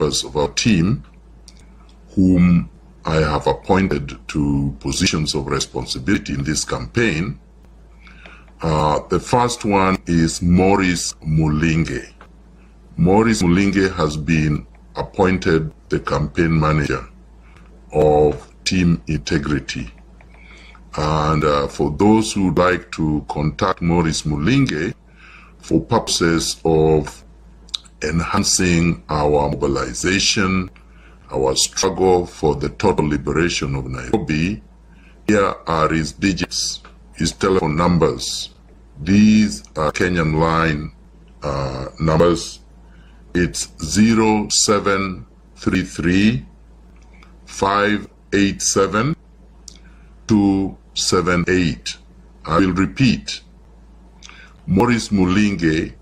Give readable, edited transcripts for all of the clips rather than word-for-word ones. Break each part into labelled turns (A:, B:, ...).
A: members of our team whom I have appointed to positions of responsibility in this campaign. The first one is Maurice Mulinge. Maurice Mulinge has been appointed the campaign manager of Team Integrity. And for those who would like to contact Maurice Mulinge for purposes of enhancing our mobilization, our struggle for the total liberation of Nairobi, here are his digits, his telephone numbers. These are Kenyan line numbers. It's 0733 587 278. I will repeat. Maurice Mulinge,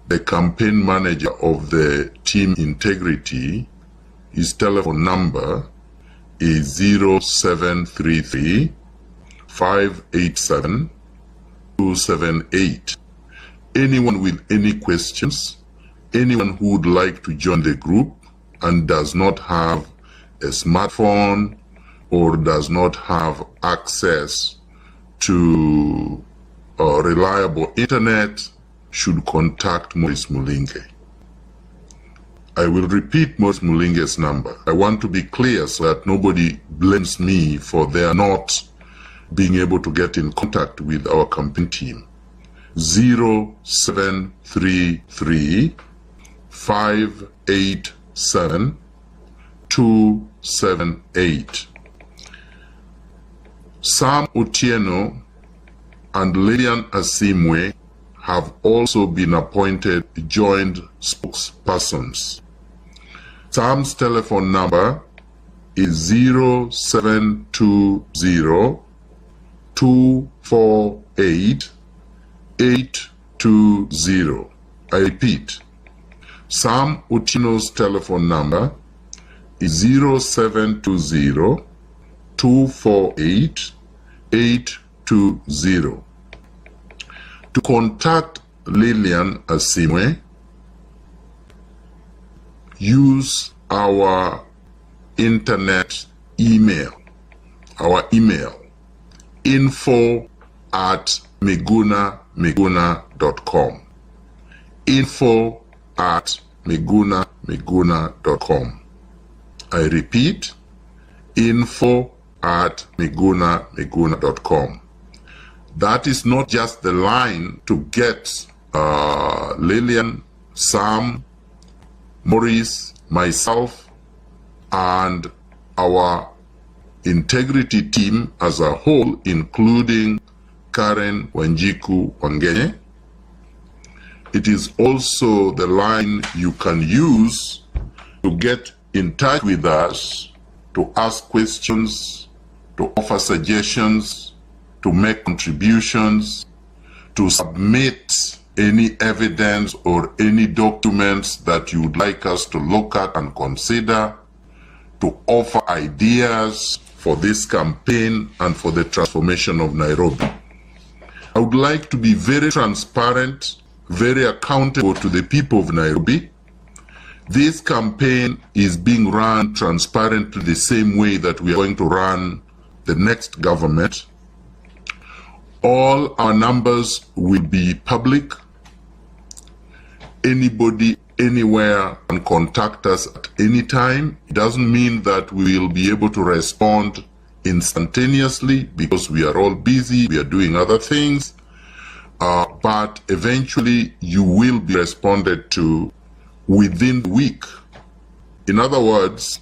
A: the campaign manager of the Team Integrity, his telephone number is 0733 587 278. Anyone with any questions, anyone who would like to join the group and does not have a smartphone or does not have access to reliable internet should contact Maurice Mulinge. I will repeat Maurice Mulinge's number. I want to be clear so that nobody blames me for their not being able to get in contact with our campaign team. 0733 587 278. Sam Otieno and Lillian Asimwe have also been appointed joint spokespersons. Sam's telephone number is 0720 248 820. I repeat, Sam Otieno's telephone number is 0720 248 820. To contact Lillian Asimwe, use our internet email, info@miguna.com. info@miguna.com. I repeat, info@miguna.com. That is not just the line to get Lillian, Sam, Maurice, myself, and our integrity team as a whole, including Karen Wanjiku Wangenye. It is also the line you can use to get in touch with us, to ask questions, to offer suggestions, to make contributions, to submit any evidence or any documents that you would like us to look at and consider, to offer ideas for this campaign and for the transformation of Nairobi. I would like to be very transparent, very accountable to the people of Nairobi. This campaign is being run transparently the same way that we are going to run the next government. All our numbers will be public. Anybody, anywhere can contact us at any time. It doesn't mean that we will be able to respond instantaneously because we are all busy, we are doing other things. But eventually you will be responded to within the week. In other words,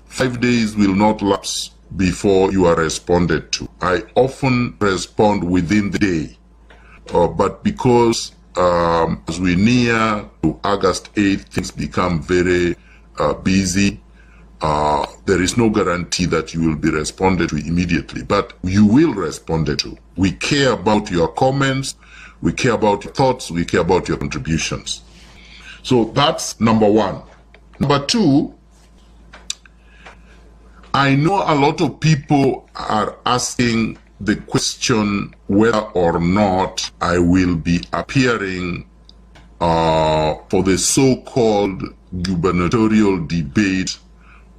A: 5 days will not lapse before you are responded to. I often respond within the day, but because as we near to August 8th, things become very busy. There is no guarantee that you will be responded to immediately, but you will responded to. We care about your comments, we care about your thoughts, we care about your contributions. So that's number one. Number two, I know a lot of people are asking the question whether or not I will be appearing for the so-called gubernatorial debate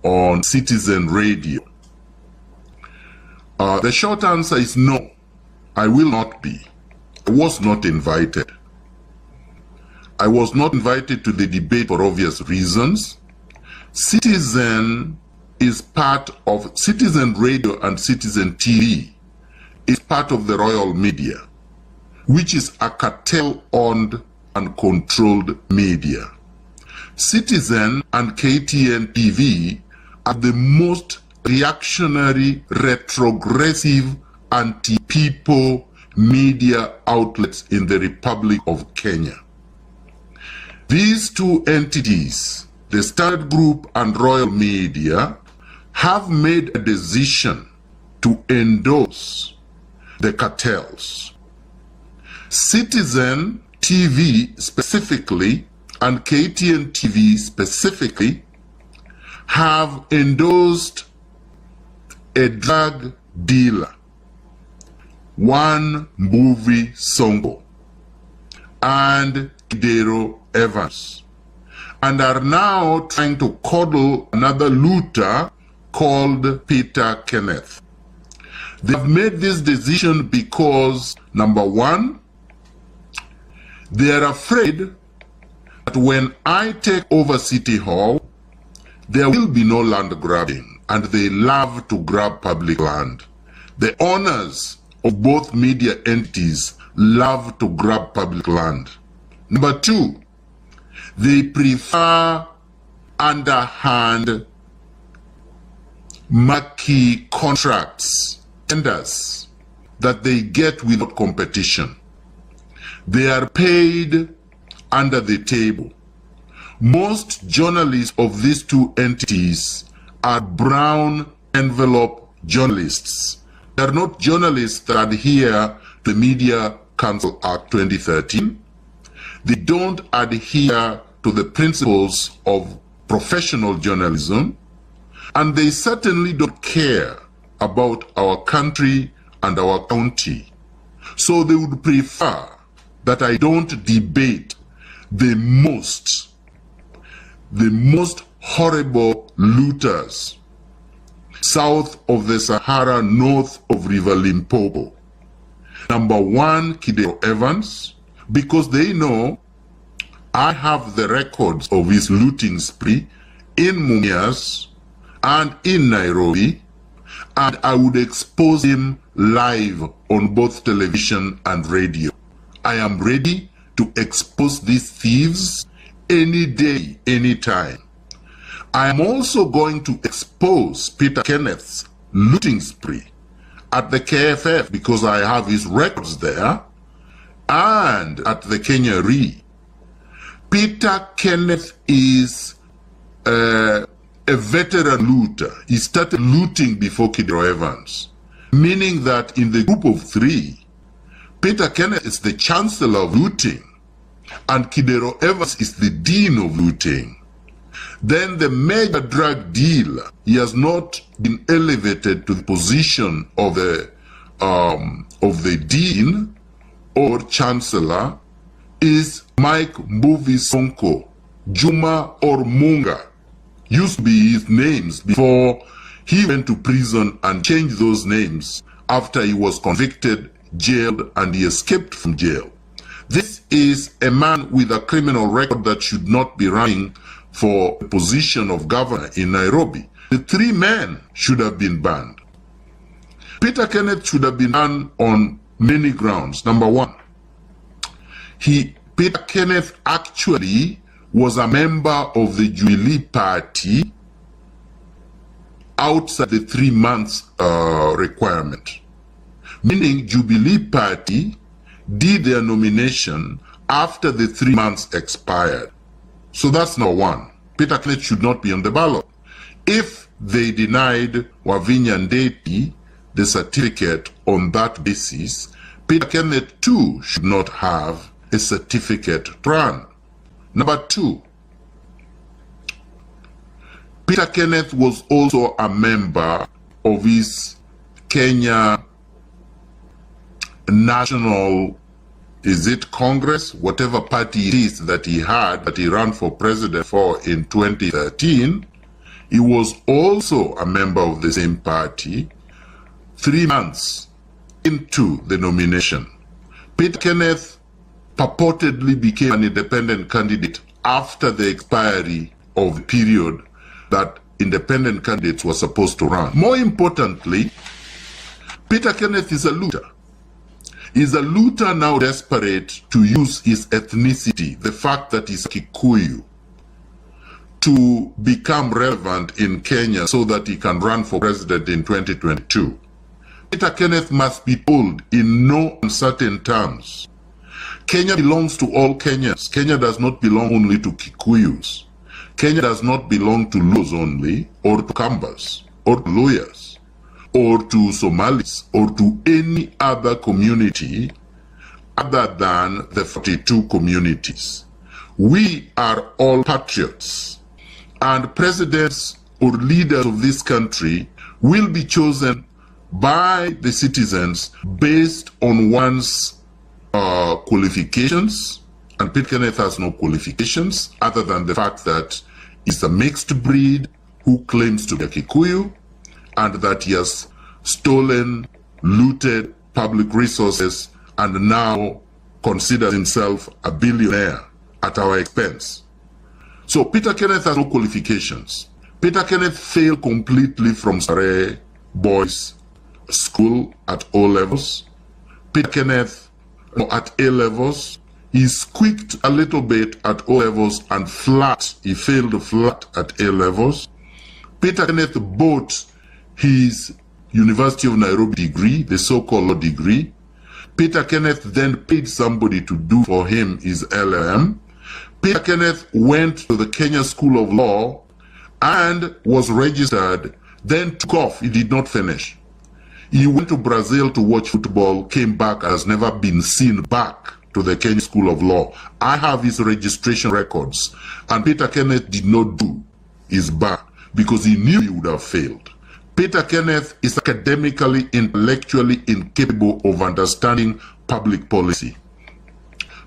A: on Citizen Radio? The short answer is no. I will not be. I was not invited. I was not invited to the debate for obvious reasons. Citizen is part of Citizen Radio and Citizen TV is part of the royal media, which is a cartel-owned and controlled media. Citizen and KTN TV are the most reactionary, retrogressive, anti-people media outlets in the Republic of Kenya. These two entities, the Standard Group and Royal Media, have made a decision to endorse the cartels. Citizen TV specifically and KTN TV specifically have endorsed a drug dealer, one movie Songo, and Kidero Evans, and are now trying to coddle another looter called Peter Kenneth. They've made this decision because, number one, they are afraid that when I take over City Hall, there will be no land grabbing, and they love to grab public land. The owners of both media entities love to grab public land. Number two, they prefer underhand, murky contracts, tenders that they get without competition. They are paid under the table. Most journalists of these two entities are brown envelope journalists. They are not journalists that adhere to the Media Council Act 2013. They don't adhere to the principles of professional journalism, and they certainly don't care about our country and our county. So they would prefer that I don't debate the most horrible looters south of the Sahara, north of River Limpopo. Number one, Kidero Evans, because they know I have the records of his looting spree in Mumias and in Nairobi, and I would expose him live on both television and radio. I am ready to expose these thieves any day, any time. I am also going to expose Peter Kenneth's looting spree at the KFF because I have his records there, and at the Kenya Re. Peter Kenneth is a veteran looter. He started looting before Kidero Evans, meaning that in the group of three, Peter Kenneth is the chancellor of looting, and Kidero Evans is the dean of looting. Then the major drug dealer, he has not been elevated to the position of the dean or chancellor, is Mike Mbuvi Sonko, Juma or Munga. Used to be his names before he went to prison and changed those names after he was convicted, jailed, and he escaped from jail. This is a man with a criminal record that should not be running for the position of governor in Nairobi. The three men should have been banned. Peter Kenneth should have been banned on many grounds. Number one, Peter Kenneth actually was a member of the Jubilee Party outside the 3 months requirement. Meaning Jubilee Party did their nomination after the 3 months expired. So that's number one. Peter Kenneth should not be on the ballot. If they denied Wavinya Ndeti the certificate on that basis, Peter Kenneth too should not have a certificate to run. Number two, Peter Kenneth was also a member of his Kenya National is it Congress, whatever party it is that he had, that he ran for president for in 2013, he was also a member of the same party 3 months into the nomination. Peter Kenneth purportedly became an independent candidate after the expiry of the period that independent candidates were supposed to run. More importantly, Peter Kenneth is a looter. He's a looter now desperate to use his ethnicity, the fact that he's Kikuyu, to become relevant in Kenya so that he can run for president in 2022. Peter Kenneth must be told in no uncertain terms, Kenya belongs to all Kenyans. Kenya does not belong only to Kikuyus. Kenya does not belong to Luos only, or to Kambas, or to Luyas, or to Somalis, or to any other community other than the 42 communities. We are all patriots, and presidents or leaders of this country will be chosen by the citizens based on one's qualifications, and Peter Kenneth has no qualifications other than the fact that he's a mixed breed who claims to be a Kikuyu, and that he has stolen, looted public resources, and now considers himself a billionaire at our expense. So Peter Kenneth has no qualifications. Peter Kenneth failed completely from Sarai Boys School at O levels. Peter Kenneth at A levels. He squeaked a little bit at O levels and flat. He failed flat at A levels. Peter Kenneth bought his University of Nairobi degree, the so-called law degree. Peter Kenneth then paid somebody to do for him his LLM. Peter Kenneth went to the Kenya School of Law and was registered, then took off. He did not finish. He went to Brazil to watch football, came back, has never been seen back to the Kenya School of Law. I have his registration records, and Peter Kenneth did not do his bar because he knew he would have failed. Peter Kenneth is academically, intellectually incapable of understanding public policy.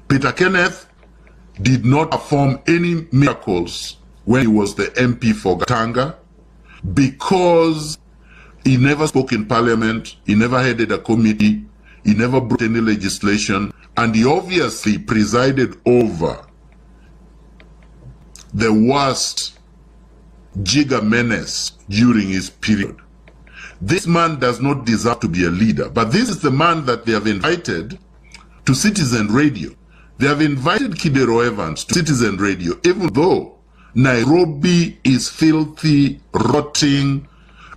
A: Peter Kenneth did not perform any miracles when he was the MP for Gatanga because he never spoke in parliament, he never headed a committee, he never brought any legislation, and he obviously presided over the worst Giga menace during his period. This man does not deserve to be a leader, but this is the man that they have invited to Citizen Radio. They have invited Kidero Evans to Citizen Radio, even though Nairobi is filthy, rotting,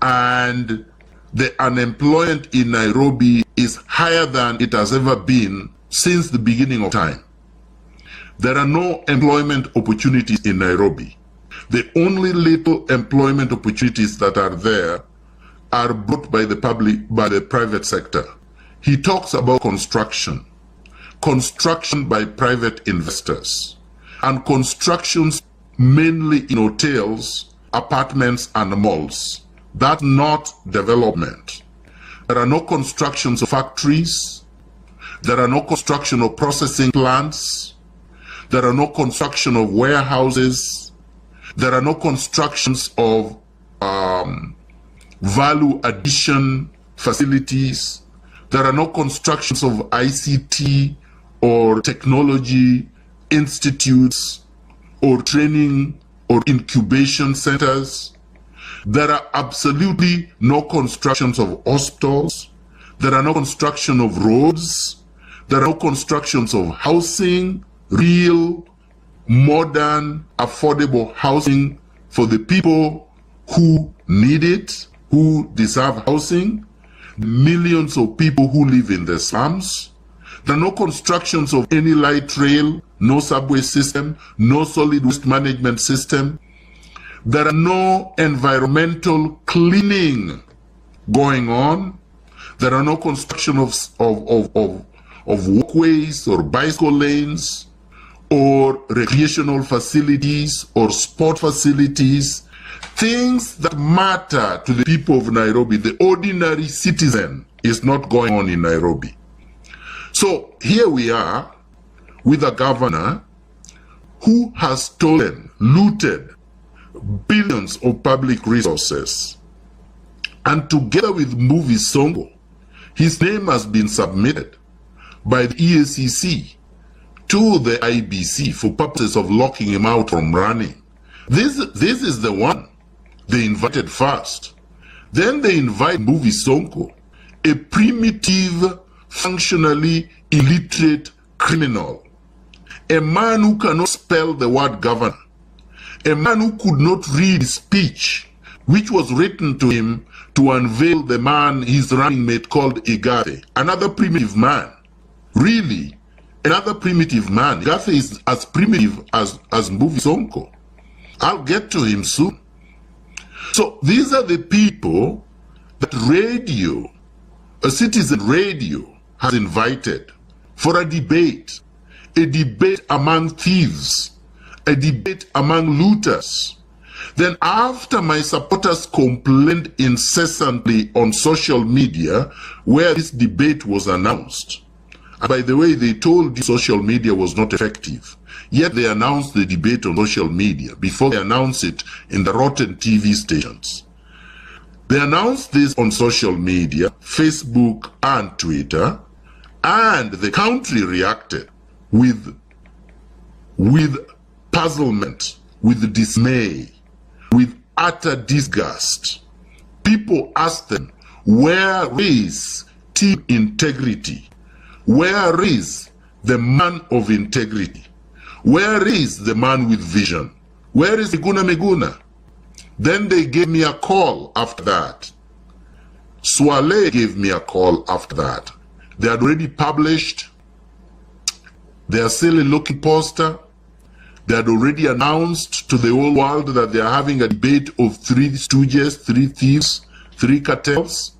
A: and the unemployment in Nairobi is higher than it has ever been since the beginning of time. There are no employment opportunities in Nairobi. The only little employment opportunities that are there are brought by the private sector. He talks about construction by private investors, and constructions mainly in hotels, apartments, and malls. That's not development. There are no constructions of factories. There are no construction of processing plants. There are no construction of warehouses. There are no constructions of value addition facilities. There are no constructions of ICT or technology institutes or training or incubation centers. There are absolutely no constructions of hospitals. There are no construction of roads. There are no constructions of housing, real, modern, affordable housing for the people who need it, who deserve housing, millions of people who live in the slums. There are no constructions of any light rail, no subway system, no solid waste management system. There are no environmental cleaning going on. There are no construction of walkways or bicycle lanes or recreational facilities or sport facilities. Things that matter to the people of Nairobi. The ordinary citizen is not going on in Nairobi. So here we are with a governor who has stolen, looted billions of public resources. And together with Movie Songo, his name has been submitted by the EACC to the IBC for purposes of locking him out from running. This is the one they invited first. Then they invite Movie Songo, a primitive, functionally illiterate criminal, a man who cannot spell the word governor, a man who could not read speech which was written to him to unveil the man his running mate called Igathe, another primitive man. Really, another primitive man. Igathe is as primitive as Movie Songo. I'll get to him soon. So these are the people that radio, a citizen radio, has invited for a debate among thieves, a debate among looters. Then after my supporters complained incessantly on social media where this debate was announced, and by the way, they told social media was not effective, yet they announced the debate on social media before they announced it in the rotten TV stations. They announced this on social media, Facebook and Twitter, and the country reacted with puzzlement, with dismay, with utter disgust. People asked them, where is team integrity? Where is the man of integrity? Where is the man with vision? Where is Miguna? Then they gave me a call after that. Swale gave me a call after that. They had already published their silly looking poster. They had already announced to the whole world that they are having a debate of 3 stooges, 3 thieves, 3 cartels.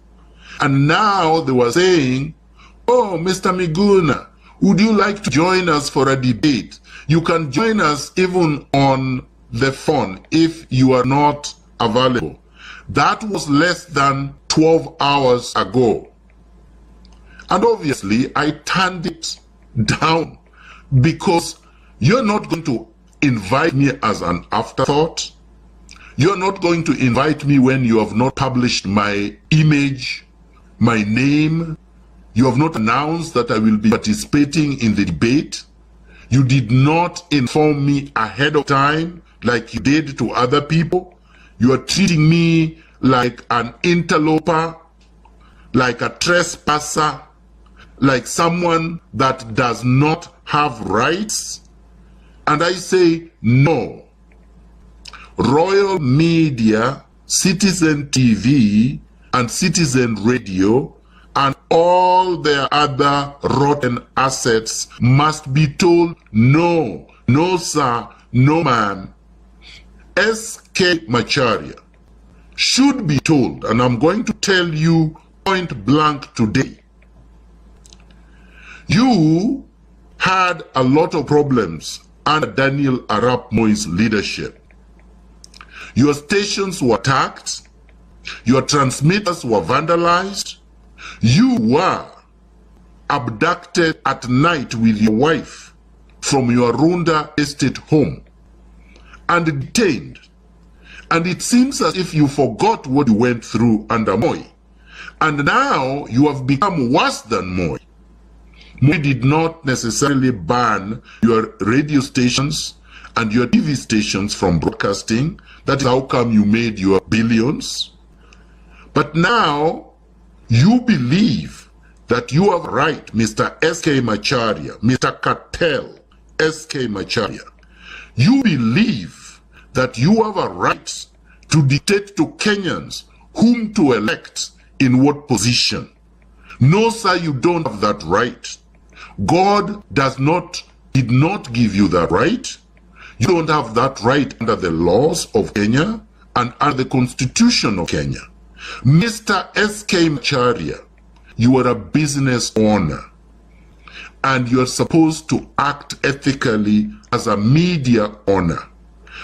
A: And now they were saying, oh, Mr. Miguna, would you like to join us for a debate? You can join us even on the phone if you are not available. That was less than 12 hours ago. And obviously, I turned it down because you're not going to invite me as an afterthought. You're not going to invite me when you have not published my image, my name. You have not announced that I will be participating in the debate. You did not inform me ahead of time like you did to other people. You are treating me like an interloper, like a trespasser, like someone that does not have rights. And I say no. Royal Media, Citizen TV, and Citizen Radio, and all their other rotten assets must be told no. No, sir. No, ma'am. S.K. Macharia should be told, and I'm going to tell you point blank today. You had a lot of problems under Daniel Arap Moi's leadership. Your stations were attacked. Your transmitters were vandalized. You were abducted at night with your wife from your Runda estate home and detained. And it seems as if you forgot what you went through under Moi. And now you have become worse than Moi. Moi did not necessarily ban your radio stations and your TV stations from broadcasting. That is how come you made your billions. But now you believe that you have right, Mr. S.K. Macharia, Mr. Cartel S.K. Macharia. You believe that you have a right to dictate to Kenyans whom to elect in what position. No, sir, you don't have that right. God did not give you that right. You don't have that right under the laws of Kenya and under the Constitution of Kenya. Mr. S.K. Macharia, you are a business owner and you're supposed to act ethically as a media owner.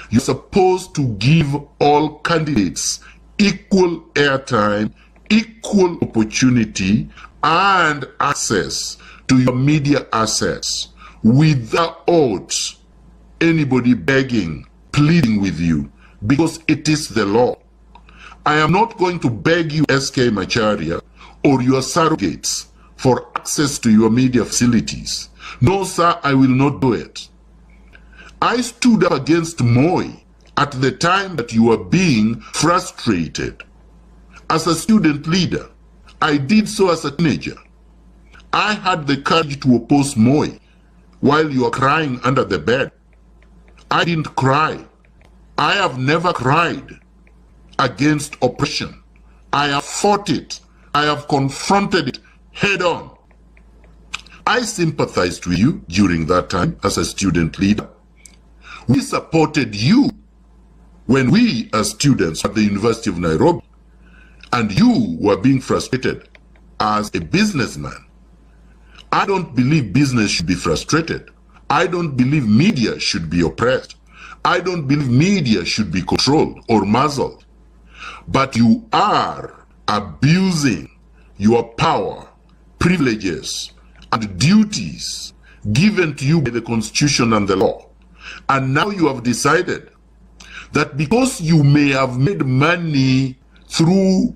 A: You're supposed to give all candidates equal airtime, equal opportunity, and access to to your media assets without anybody begging, pleading with you, because it is the law. I am not going to beg you, SK Macharia, or your surrogates for access to your media facilities. No, sir, I will not do it. I stood up against Moi at the time that you were being frustrated. As a student leader, I did so as a teenager. I had the courage to oppose Moi while you were crying under the bed. I didn't cry. I have never cried against oppression. I have fought it. I have confronted it head on. I sympathized with you during that time as a student leader. We supported you when we as students at the University of Nairobi, and you were being frustrated as a businessman. I don't believe business should be frustrated. I don't believe media should be oppressed. I don't believe media should be controlled or muzzled. But you are abusing your power, privileges, and duties given to you by the Constitution and the law. And now you have decided that because you may have made money through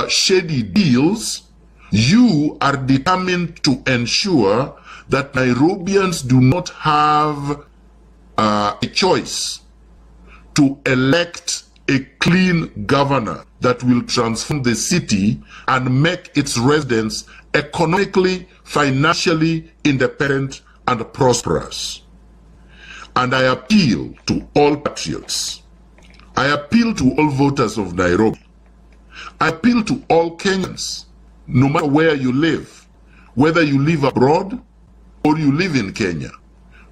A: shady deals, you are determined to ensure that Nairobians do not have a choice to elect a clean governor that will transform the city and make its residents economically, financially independent and prosperous. And I appeal to all patriots. I appeal to all voters of Nairobi. I appeal to all Kenyans, no matter where you live, whether you live abroad or you live in Kenya,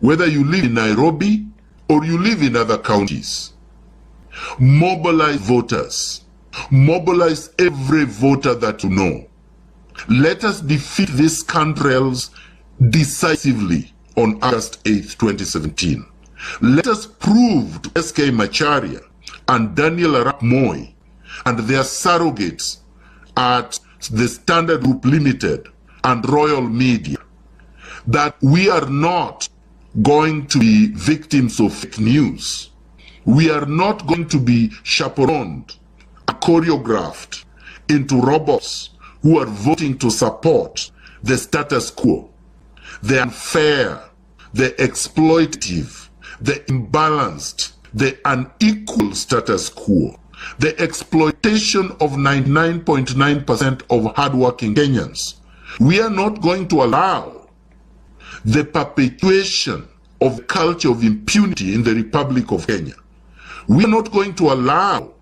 A: whether you live in Nairobi or you live in other counties. Mobilize voters. Mobilize every voter that you know. Let us defeat these scoundrels decisively on August 8, 2017. Let us prove to SK Macharia and Daniel Arap Moi and their surrogates at the Standard Group Limited and Royal Media that we are not going to be victims of fake news. We are not going to be chaperoned and choreographed into robots who are voting to support the status quo, the unfair, the exploitative, the imbalanced, the unequal status quo, the exploitation of 99.9% of hardworking Kenyans. We are not going to allow the perpetuation of the culture of impunity in the Republic of Kenya. We are not going to allow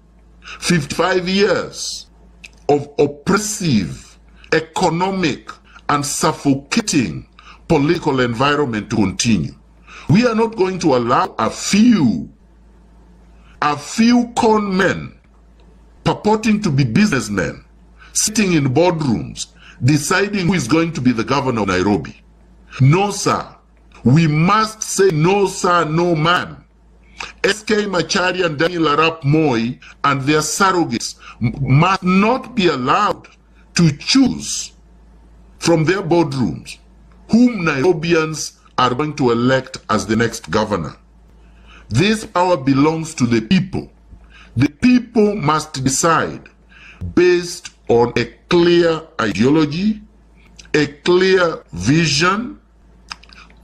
A: 55 years of oppressive, economic, and suffocating political environment to continue. We are not going to allow a few con men purporting to be businessmen sitting in boardrooms deciding who is going to be the governor of Nairobi. No, sir. We must say no, sir, no, ma'am. SK Macharia and Daniel Arap Moi and their surrogates must not be allowed to choose from their boardrooms whom Nairobians are going to elect as the next governor. This power belongs to the people. The people must decide based on a clear ideology, a clear vision,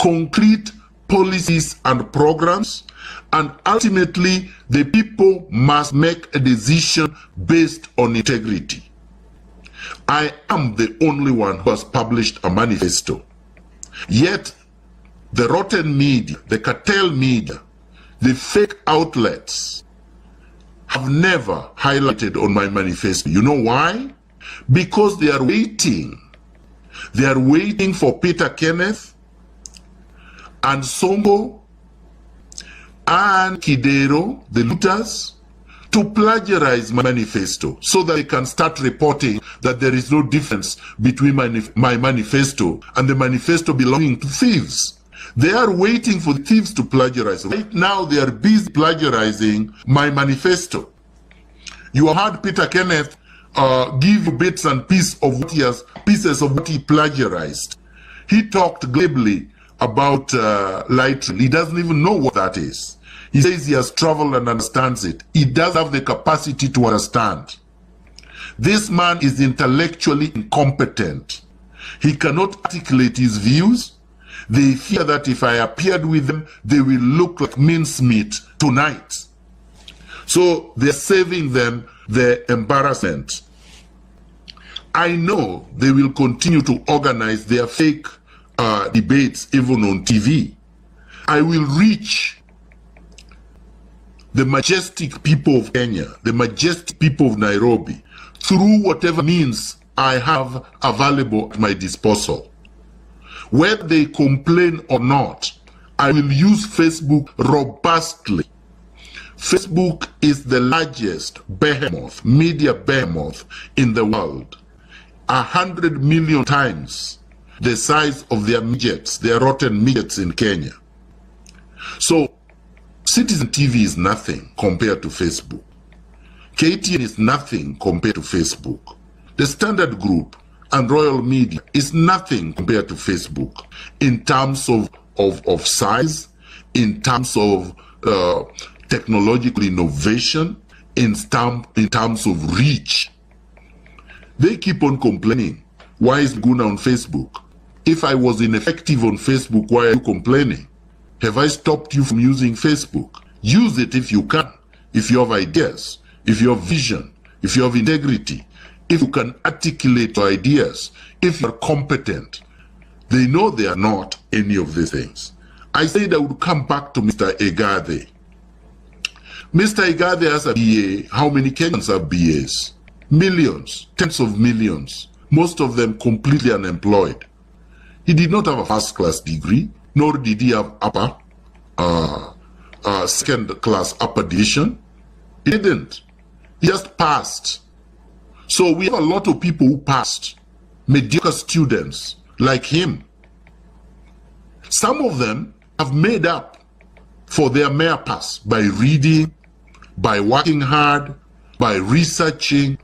A: concrete policies and programs, and ultimately the people must make a decision based on integrity. I am the only one who has published a manifesto. Yet, the rotten media, the cartel media, the fake outlets have never highlighted on my manifesto. You know why? Because they are waiting. They are waiting for Peter Kenneth and Songo and Kidero, the looters, to plagiarize my manifesto so that they can start reporting that there is no difference between my manifesto and the manifesto belonging to thieves. They are waiting for the thieves to plagiarize. Right now, they are busy plagiarizing my manifesto. You have heard Peter Kenneth give you bits and pieces of what he plagiarized. He talked glibly about light rail. He doesn't even know what that is. He says he has traveled and understands it. He does have the capacity to understand. This man is intellectually incompetent. He cannot articulate his views. They fear that if I appeared with them, they will look like mincemeat tonight. So they're saving them the embarrassment. I know they will continue to organize their fake debates even on TV. I will reach the majestic people of Kenya, the majestic people of Nairobi, through whatever means I have available at my disposal. Whether they complain or not, I will use Facebook robustly. Facebook is the largest behemoth, media behemoth in the world. 100 million times the size of their midgets, their rotten midgets in Kenya. So, Citizen TV is nothing compared to Facebook. KTN is nothing compared to Facebook. The Standard Group and Royal Media is nothing compared to Facebook in terms of size, in terms of technological innovation, in terms of reach. They keep on complaining. Why is Miguna on Facebook? If I was ineffective on Facebook, why are you complaining? Have I stopped you from using Facebook? Use it if you can, if you have ideas, if you have vision, if you have integrity, if you can articulate your ideas, if you are competent. They know they are not any of these things. I said I would come back to Mr. Egade. Mr. Egade has a BA. How many Kenyans have BAs? Millions, tens of millions, most of them completely unemployed. He did not have a first-class degree, nor did he have second-class upper division. He didn't. He just passed. So we have a lot of people who passed, mediocre students like him. Some of them have made up for their mere pass by reading, by working hard, by researching,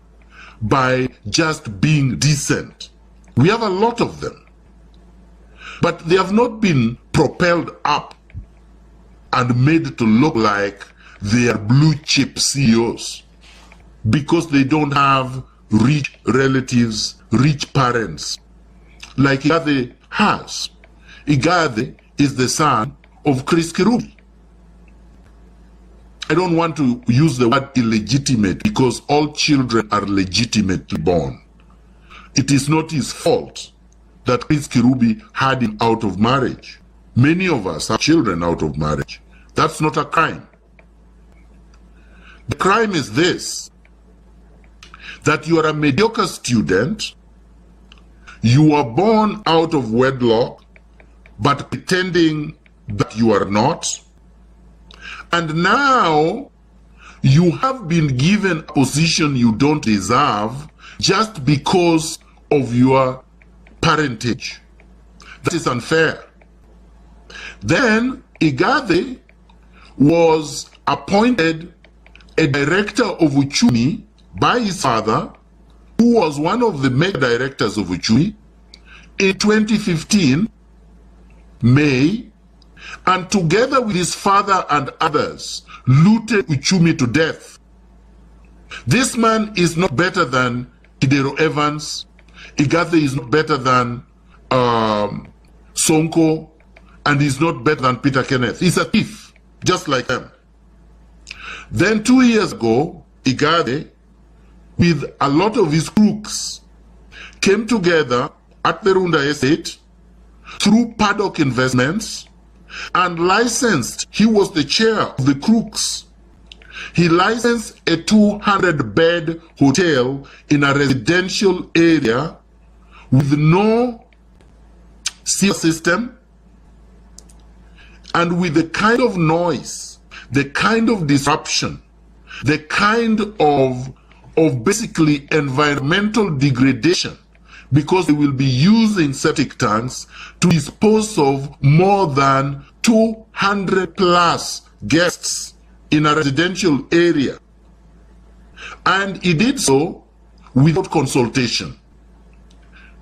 A: by just being decent. We have a lot of them. But they have not been propelled up and made to look like they are blue chip CEOs because they don't have rich relatives, rich parents like Igade has. Igade is the son of Chris Kirubi. I don't want to use the word illegitimate because all children are legitimately born. It is not his fault that Chris Kirubi had him out of marriage. Many of us have children out of marriage. That's not a crime. The crime is this, that you are a mediocre student, you are born out of wedlock, but pretending that you are not, and now you have been given a position you don't deserve just because of your parentage. That is unfair. Then Igade was appointed a director of Uchumi by his father, who was one of the major directors of Uchumi, in 2015, May, and together with his father and others, looted Uchumi to death. This man is not better than Kidero Evans. Igade is not better than Sonko, and he's not better than Peter Kenneth. He's a thief, just like them. Then 2 years ago, Igade, with a lot of his crooks, came together at the Runda estate through Paddock Investments and licensed, he was the chair of the crooks. He licensed a 200-bed hotel in a residential area with no sewer system and with the kind of noise, the kind of disruption, the kind of basically environmental degradation, because they will be using septic tanks to dispose of more than 200 plus guests in a residential area. And he did so without consultation.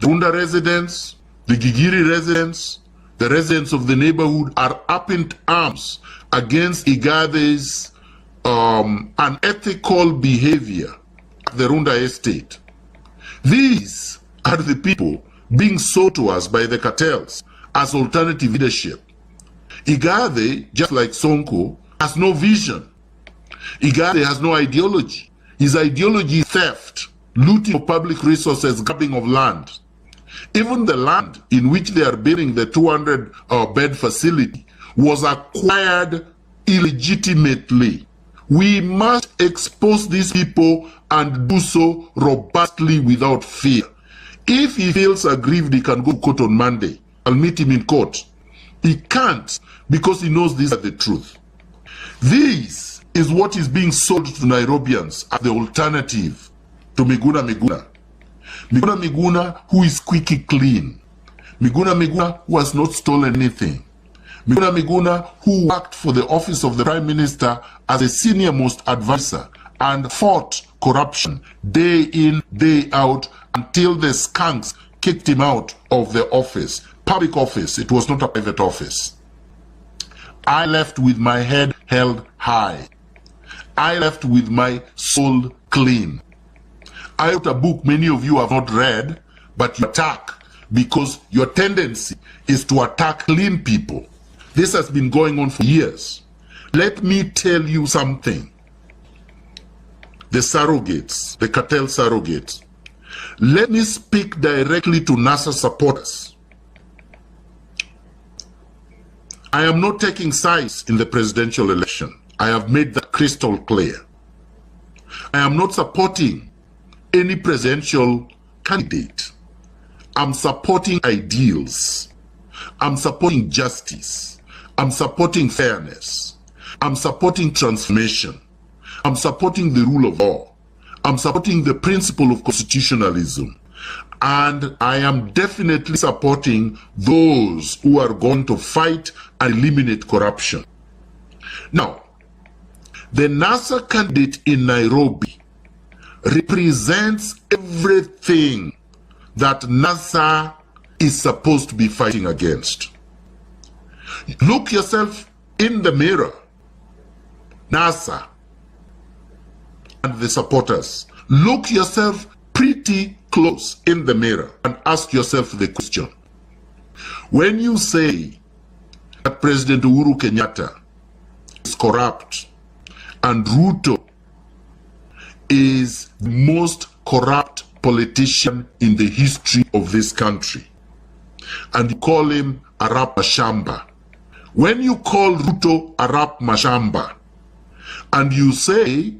A: The Runda residents, the Gigiri residents, the residents of the neighborhood are up in arms against Igade's unethical behavior at the Runda estate. These are the people being sold to us by the cartels as alternative leadership. Igade, just like Sonko, has no vision. Igade has no ideology. His ideology is theft, looting of public resources, grabbing of land. Even the land in which they are building the 200-bed facility was acquired illegitimately. We must expose these people and do so robustly without fear. If he feels aggrieved, he can go to court on Monday. I'll meet him in court. He can't because he knows these are the truth. This is what is being sold to Nairobians as the alternative to Miguna. Miguna who is squeaky clean. Miguna who has not stolen anything. Miguna who worked for the office of the Prime Minister as a senior most advisor and fought corruption day in, day out until the skunks kicked him out of the office. Public office, it was not a private office. I left with my head held high. I left with my soul clean. I wrote a book many of you have not read, but you attack because your tendency is to attack clean people. This has been going on for years. Let me tell you something. The surrogates, the cartel surrogates. Let me speak directly to NASA supporters. I am not taking sides in the presidential election. I have made that crystal clear. I am not supporting any presidential candidate. I'm supporting ideals. I'm supporting justice. I'm supporting fairness. I'm supporting transformation. I'm supporting the rule of law. I'm supporting the principle of constitutionalism. And I am definitely supporting those who are going to fight and eliminate corruption. Now, the NASA candidate in Nairobi represents everything that NASA is supposed to be fighting against. Look yourself in the mirror. NASA and the supporters. Look yourself pretty close in the mirror and ask yourself the question. When you say that President Uhuru Kenyatta is corrupt and Ruto is the most corrupt politician in the history of this country, and you call him Arap Mashamba, when you call Ruto Arap Mashamba and you say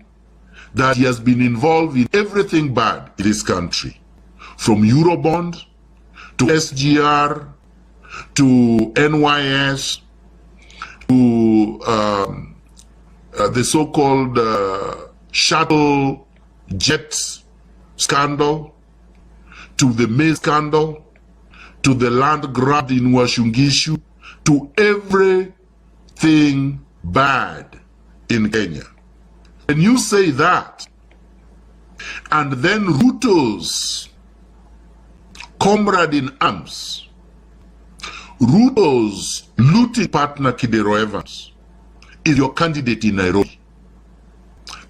A: that he has been involved in everything bad in this country, from Eurobond to SGR to NYS to the so-called shuttle jets scandal, to the May scandal, to the land grab in Washungishu, to everything bad in Kenya. And you say that, and then Ruto's comrade in arms, Ruto's looting partner Kidero Evans, is your candidate in Nairobi.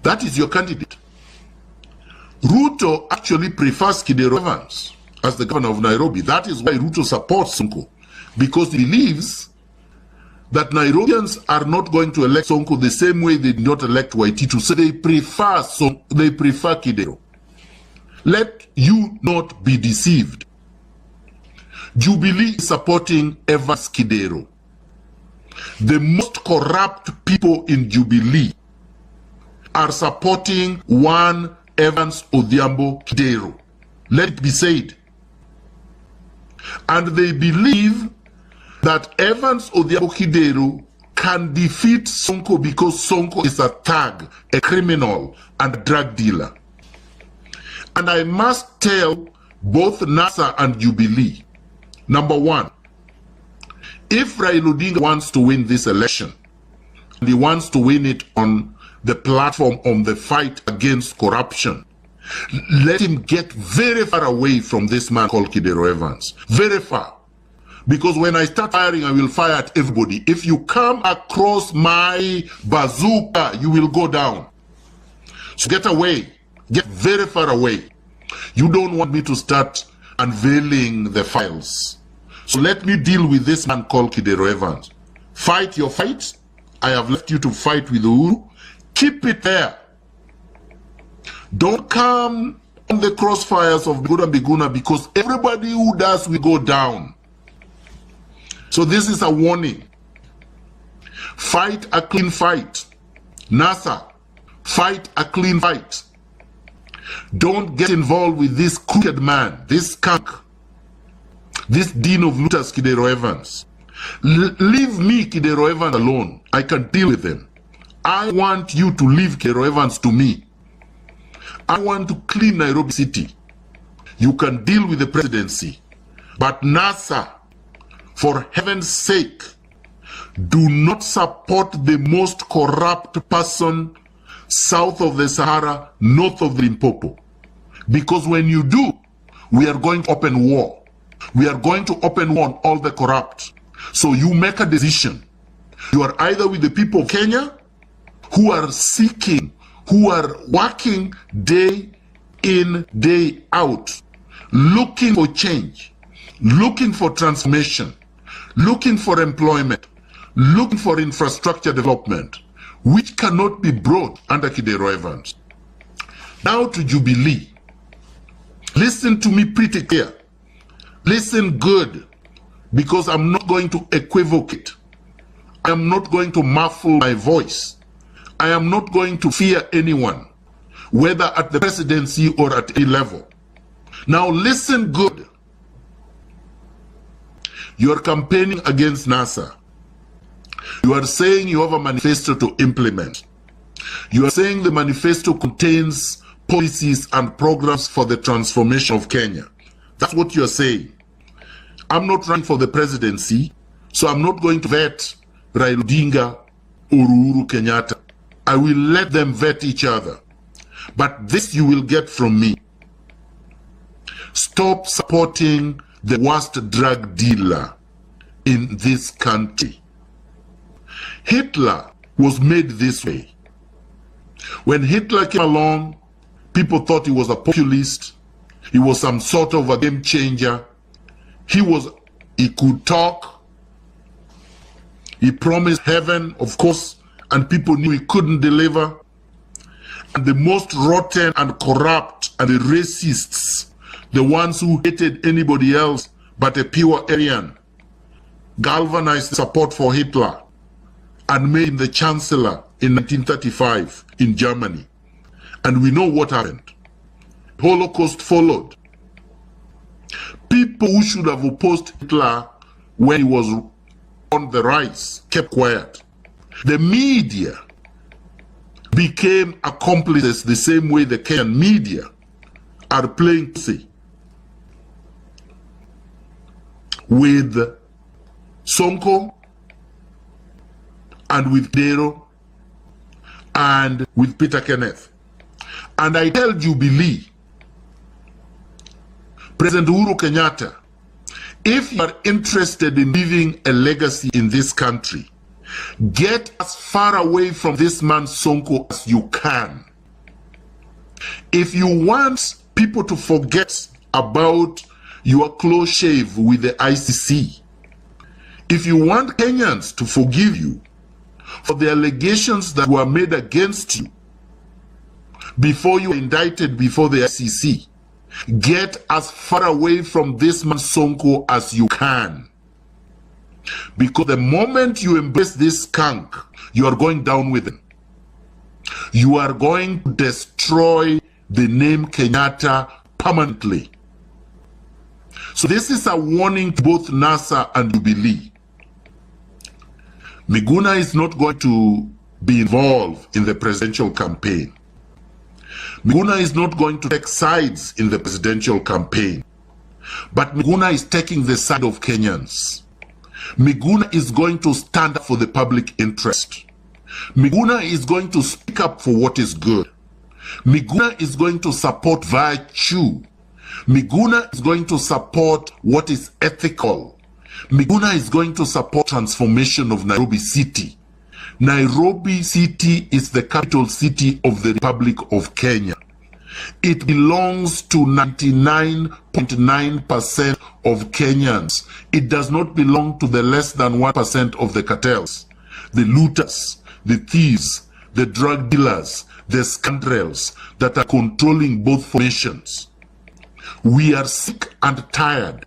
A: That is your candidate. Ruto actually prefers Kidero Evans as the governor of Nairobi. That is why Ruto supports Sonko, because he believes that Nairobians are not going to elect Sonko the same way they did not elect Waititu, so they prefer Kidero. Let you not be deceived. Jubilee is supporting Evans Kidero. The most corrupt people in Jubilee are supporting one Evans Odhiambo Kidero. Let it be said. And they believe that Evans Odhiambo Kidero can defeat Sonko because Sonko is a thug, a criminal, and a drug dealer. And I must tell both NASA and Jubilee, number one, if Raila Odinga wants to win this election, and he wants to win it on the platform on the fight against corruption, let him get very far away from this man called Kidero Evans. Very far. Because when I start firing, I will fire at everybody. If you come across my bazooka, you will go down. So get away. Get very far away. You don't want me to start unveiling the files. So let me deal with this man called Kidero Evans. Fight your fight. I have left you to fight with Uhuru. Keep it there. Don't come on the crossfires of Miguna because everybody who does will go down. So this is a warning. Fight a clean fight. NASA, fight a clean fight. Don't get involved with this crooked man, this skunk, this dean of looters, Kidero Evans. Leave me, Kidero Evans, alone. I can deal with him. I want you to leave Kidero Evans to me. I want to clean Nairobi City. You can deal with the presidency. But NASA, for heaven's sake, do not support the most corrupt person south of the Sahara, north of the Limpopo. Because when you do, we are going to open war. We are going to open war on all the corrupt. So you make a decision. You are either with the people of Kenya, who are seeking, who are working day in, day out, looking for change, looking for transformation, looking for employment, looking for infrastructure development, which cannot be brought under Kidero Evans. Now to Jubilee. Listen to me pretty clear. Listen good, because I'm not going to equivocate. I am not going to muffle my voice. I am not going to fear anyone, whether at the presidency or at any level. Now listen good. You are campaigning against NASA. You are saying you have a manifesto to implement. You are saying the manifesto contains policies and programs for the transformation of Kenya. That's what you are saying. I'm not running for the presidency, so I'm not going to vet Raila Odinga or Uhuru Kenyatta. I will let them vet each other. But this you will get from me. Stop supporting the worst drug dealer in this country. Hitler was made this way. When Hitler came along, people thought he was a populist. He was some sort of a game changer. He could talk. He promised heaven, of course, and people knew he couldn't deliver. And the most rotten and corrupt and the racists, the ones who hated anybody else but a pure Aryan, galvanized support for Hitler and made him the chancellor in 1935 in Germany. And we know what happened. Holocaust followed. People who should have opposed Hitler when he was on the rise kept quiet. The media became accomplices the same way the Kenyan media are playing with Sonko and with Dero and with Peter Kenneth. And I tell Jubilee, President Uhuru Kenyatta, if you are interested in leaving a legacy in this country, get as far away from this man Sonko as you can. If you want people to forget about your close shave with the ICC, if you want Kenyans to forgive you for the allegations that were made against you before you were indicted before the ICC, get as far away from this man Sonko as you can. Because the moment you embrace this skunk, you are going down with him. You are going to destroy the name Kenyatta permanently. So this is a warning to both NASA and Jubilee. Miguna is not going to be involved in the presidential campaign. Miguna is not going to take sides in the presidential campaign. But Miguna is taking the side of Kenyans. Miguna is going to stand up for the public interest. Miguna is going to speak up for what is good. Miguna is going to support virtue. Miguna is going to support what is ethical. Miguna is going to support transformation of Nairobi City. Nairobi City is the capital city of the Republic of Kenya. It belongs to 99.9% of Kenyans. It does not belong to the less than 1% of the cartels, the looters, the thieves, the drug dealers, the scoundrels that are controlling both formations. We are sick and tired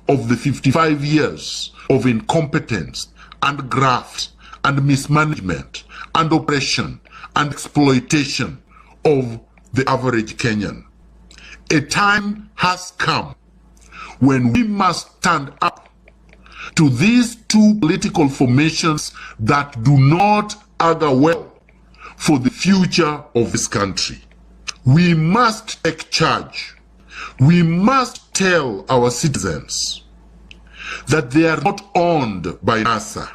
A: of the 55 years of incompetence and graft and mismanagement and oppression and exploitation of the average Kenyan. A time has come when we must stand up to these two political formations that do not augur well for the future of this country. We must take charge. We must tell our citizens that they are not owned by NASA.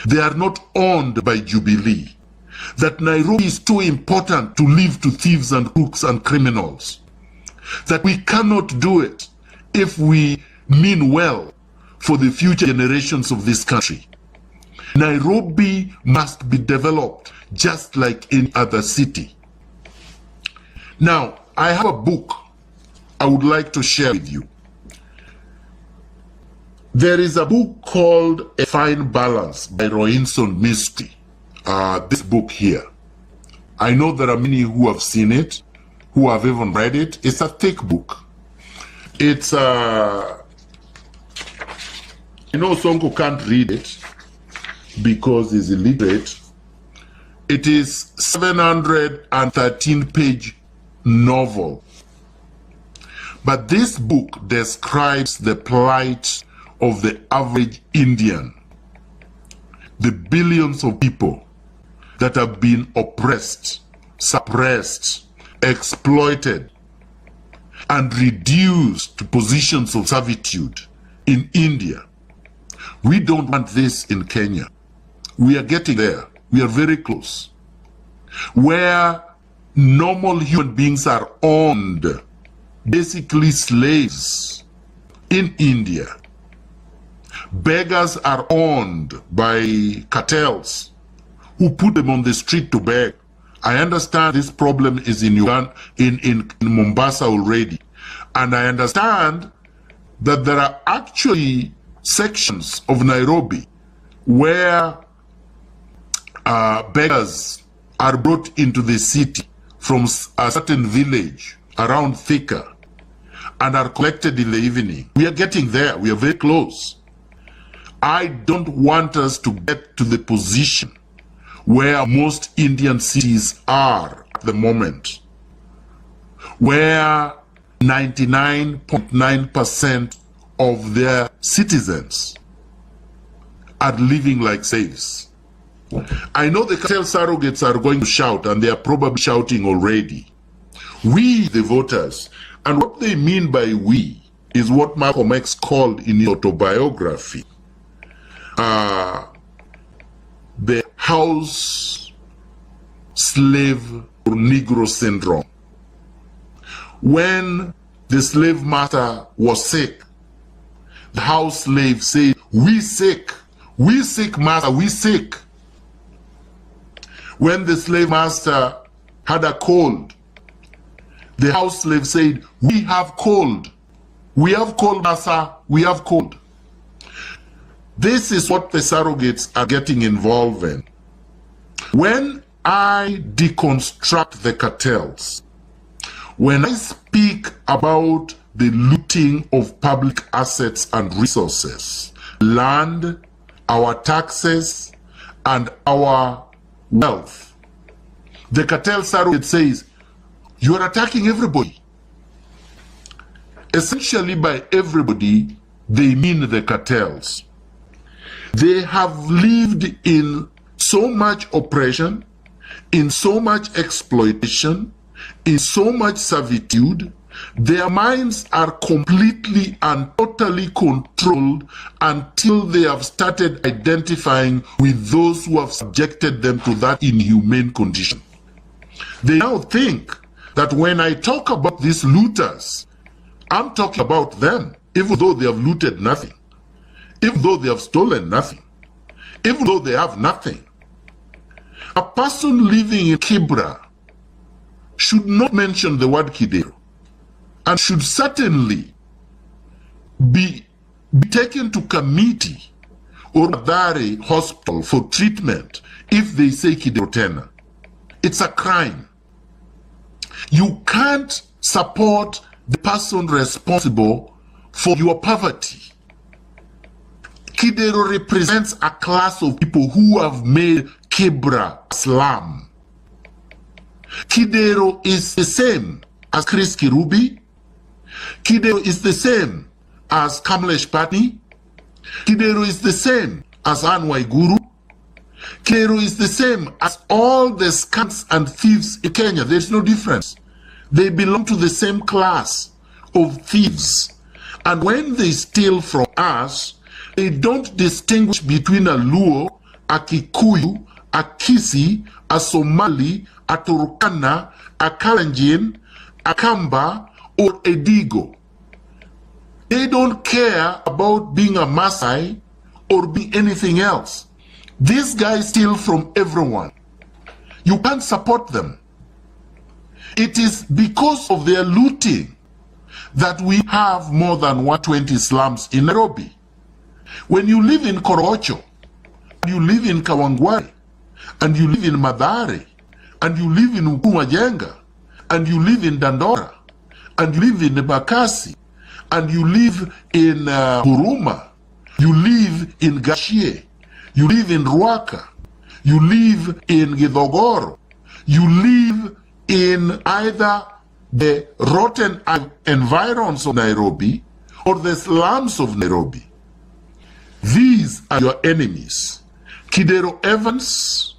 A: They are not owned by Jubilee. That Nairobi is too important to leave to thieves and crooks and criminals. That we cannot do it if we mean well for the future generations of this country. Nairobi must be developed just like any other city. Now, I have a book I would like to share with you. There is a book called A Fine Balance by Roinson Misty. This book here. I know there are many who have seen it, who have even read it. It's a thick book. It's I know Sonko can't read it because he's illiterate. It is 713-page novel. But this book describes the plight of the average Indian, the billions of people that have been oppressed, suppressed, exploited, and reduced to positions of servitude in India. We don't want this in Kenya. We are getting there. We are very close. Where normal human beings are owned, basically slaves in India. Beggars are owned by cartels who put them on the street to beg. I understand this problem is in Uganda, in Mombasa already. And I understand that there are actually sections of Nairobi where beggars are brought into the city from a certain village around Thika and are collected in the evening. We are getting there. We are very close. I don't want us to get to the position where most Indian cities are at the moment, where 99.9% of their citizens are living like slaves. I know the cartel surrogates are going to shout, and they are probably shouting already. We, the voters, and what they mean by we is what Malcolm X called in his autobiography, the house slave or Negro syndrome. When the slave master was sick, the house slave said, we sick, master, we sick. When the slave master had a cold, the house slave said, we have cold, master, we have cold. This is what the surrogates are getting involved in. When I deconstruct the cartels, when I speak about the looting of public assets and resources, land, our taxes, and our wealth, the cartel surrogate says, you are attacking everybody. Essentially, by everybody, they mean the cartels. They have lived in so much oppression, in so much exploitation, in so much servitude. Their minds are completely and totally controlled until they have started identifying with those who have subjected them to that inhumane condition. They now think that when I talk about these looters, I'm talking about them, even though they have looted nothing. even though they have stolen nothing, even though they have nothing. A person living in Kibra should not mention the word Kidero and should certainly be taken to committee or Madare hospital for treatment if they say Kidero tena. It's a crime. You can't support the person responsible for your poverty. Kidero represents a class of people who have made Kibra a slum. Kidero is the same as Chris Kirubi. Kidero is the same as Kamlesh Patni. Kidero is the same as Anne Waiguru. Kidero is the same as all the skunks and thieves in Kenya. There's no difference. They belong to the same class of thieves. And when they steal from us, they don't distinguish between a Luo, a Kikuyu, a Kisi, a Somali, a Turkana, a Kalenjin, a Kamba, or a Digo. They don't care about being a Maasai or being anything else. These guys steal from everyone. You can't support them. It is because of their looting that we have more than 120 slums in Nairobi. When you live in Korocho, and you live in Kawangware, and you live in Madare, and you live in Ukumajenga, and you live in Dandora, and you live in Bakasi, and you live in Huruma, you live in Gashie, you live in Ruaka, you live in Githogoro, you live in either the rotten environs of Nairobi or the slums of Nairobi. These are your enemies. Kidero Evans,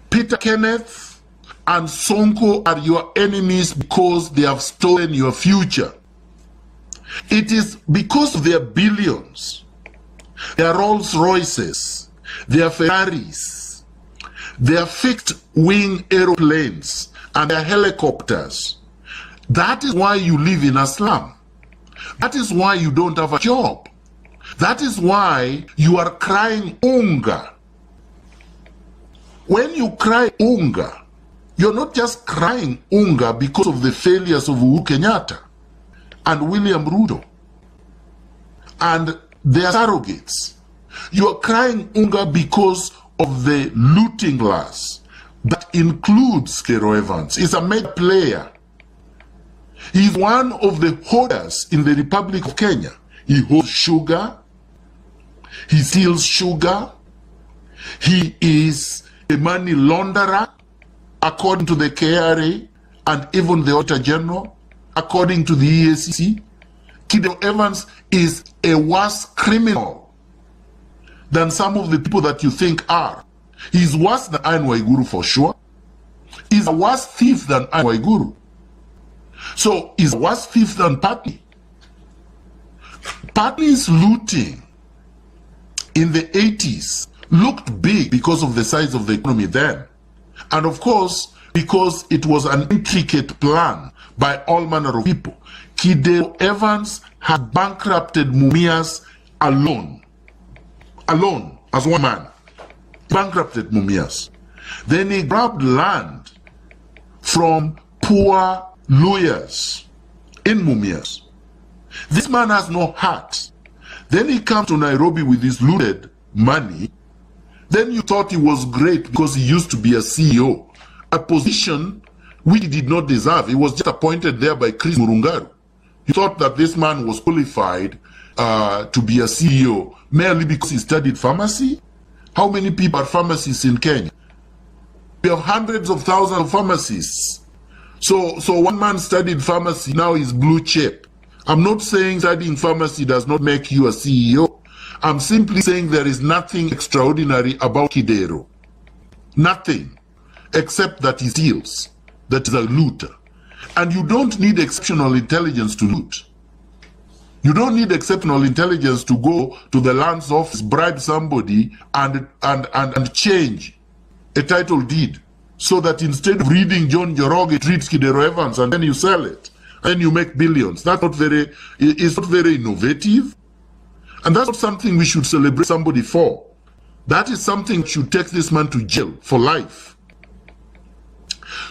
A: Peter Kenneth, and Sonko are your enemies because they have stolen your future. It is because of their billions, their Rolls Royces, their Ferraris, their fixed-wing aeroplanes, and their helicopters. That is why you live in a slum. That is why you don't have a job. That is why you are crying unga. When you cry unga, you're not just crying unga because of the failures of Uhuru Kenyatta and William Ruto and their surrogates. You are crying unga because of the looting class that includes Kidero Evans. He's a mega player. He's one of the hoarders in the Republic of Kenya. He hoards sugar. He steals sugar. He is a money launderer, according to the KRA and even the Auditor General, according to the EACC. Kidero Evans is a worse criminal than some of the people that you think are. He's worse than Anne Waiguru for sure. He's a worse thief than Anne Waiguru. So he's a worse thief than Patni. Patni's looting in the 80s looked big because of the size of the economy then. And of course, because it was an intricate plan by all manner of people. Kidero Evans had bankrupted Mumias alone. Alone, as one man. Bankrupted Mumias. Then he grabbed land from poor lawyers in Mumias. This man has no heart. Then he comes to Nairobi with his looted money. Then you thought he was great because he used to be a CEO, a position which he did not deserve. He was just appointed there by Chris Murungaru. You thought that this man was qualified to be a CEO merely because he studied pharmacy? How many people are pharmacists in Kenya? We have hundreds of thousands of pharmacists. So one man studied pharmacy, now he's blue chip. I'm not saying studying pharmacy does not make you a CEO. I'm simply saying there is nothing extraordinary about Kidero. Nothing. Except that he steals. That is a looter. And you don't need exceptional intelligence to loot. You don't need exceptional intelligence to go to the lands office, bribe somebody, and change a title deed. So that instead of reading John Njoroge, it reads Kidero Evans, and then you sell it. And you make billions. That's not very, it's not very innovative. And that's not something we should celebrate somebody for. That is something that should take this man to jail for life.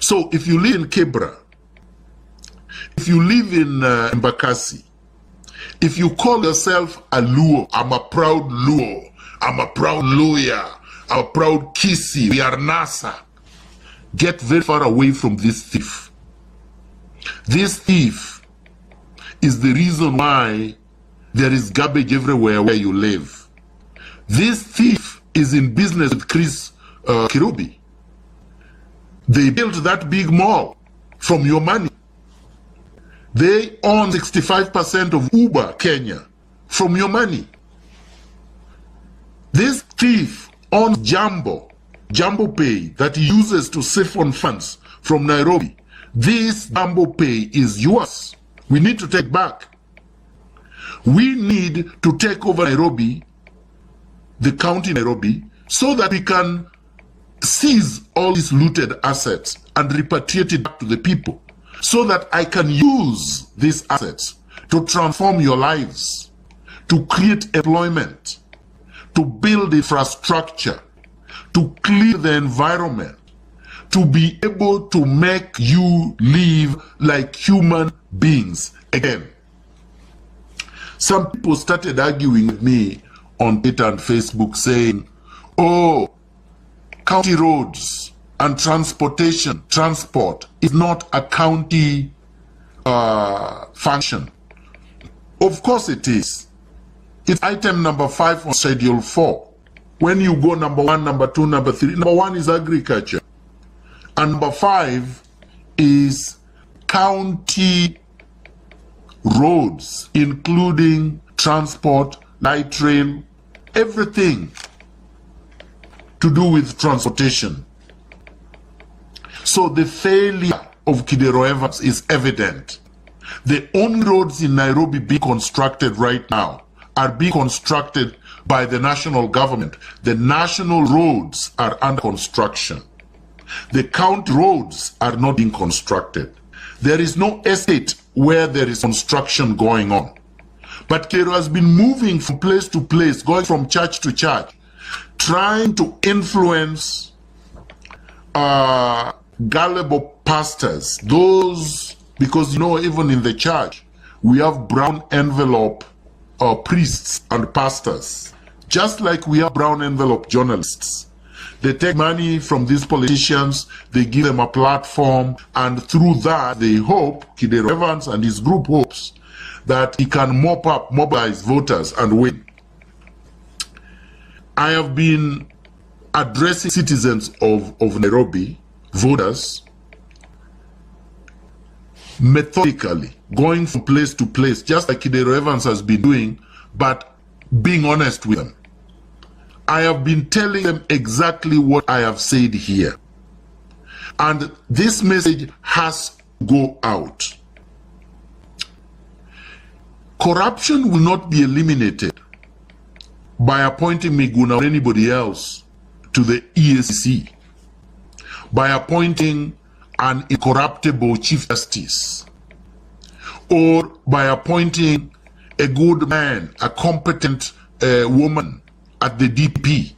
A: So if you live in Kebra, if you live in Mbakasi, if you call yourself a Luo, I'm a proud Luo, I'm a proud Luya, I'm a proud Kisi, we are NASA, get very far away from this thief. This thief is the reason why there is garbage everywhere where you live. This thief is in business with Chris Kirubi. They built that big mall from your money. They own 65% of Uber Kenya from your money. This thief owns Jambo Pay that he uses to siphon funds from Nairobi. This Jambo Pay is yours. We need to take back. We need to take over Nairobi, the county Nairobi, so that we can seize all these looted assets and repatriate it back to the people, so that I can use these assets to transform your lives, to create employment, to build infrastructure, to clear the environment, to be able to make you live like human beings again. Some people started arguing with me on Twitter and Facebook saying, oh, county roads and transport is not a county function. Of course it is. It's item number 5 on Schedule 4. When you go number 1, number 2, number 3, number 1 is agriculture. And number 5 is county roads, including transport, light rail, everything to do with transportation. So the failure of Kidero Evans is evident. The only roads in Nairobi being constructed right now are being constructed by the national government. The national roads are under construction. The county roads are not being constructed. There is no estate where there is construction going on. But Kidero has been moving from place to place, going from church to church, trying to influence gullible pastors, those, because even in the church, we have brown envelope priests and pastors, just like we have brown envelope journalists. They take money from these politicians, they give them a platform, and through that, they hope, Kidero Evans and his group hopes, that he can mobilize voters and win. I have been addressing citizens of Nairobi, voters, methodically, going from place to place, just like Kidero Evans has been doing, but being honest with them. I have been telling them exactly what I have said here. And this message has to go out. Corruption will not be eliminated by appointing Miguna or anybody else to the EACC, by appointing an incorruptible Chief Justice, or by appointing a good man, a competent woman at the DP.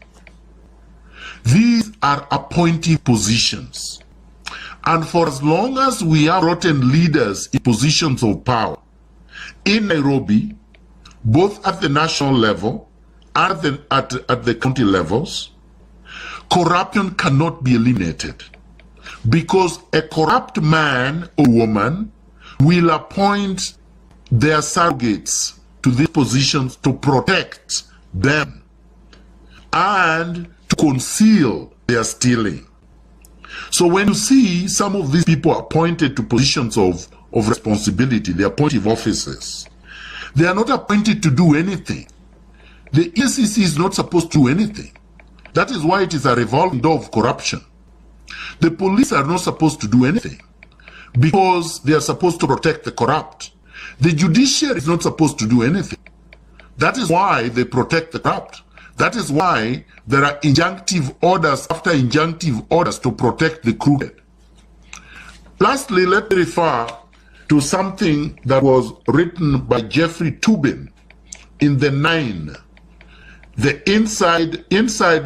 A: These are appointed positions. And for as long as we have rotten leaders in positions of power in Nairobi, both at the national level and at the county levels, corruption cannot be eliminated. Because a corrupt man or woman will appoint their surrogates to these positions to protect them and to conceal their stealing. So when you see some of these people appointed to positions of responsibility, the appointive officers, they are not appointed to do anything. The EACC is not supposed to do anything. That is why it is a revolving door of corruption. The police are not supposed to do anything because they are supposed to protect the corrupt. The judiciary is not supposed to do anything. That is why they protect the corrupt. That is why there are injunctive orders after injunctive orders to protect the crooked. Lastly, let me refer to something that was written by Jeffrey Tubin in the 9, the inside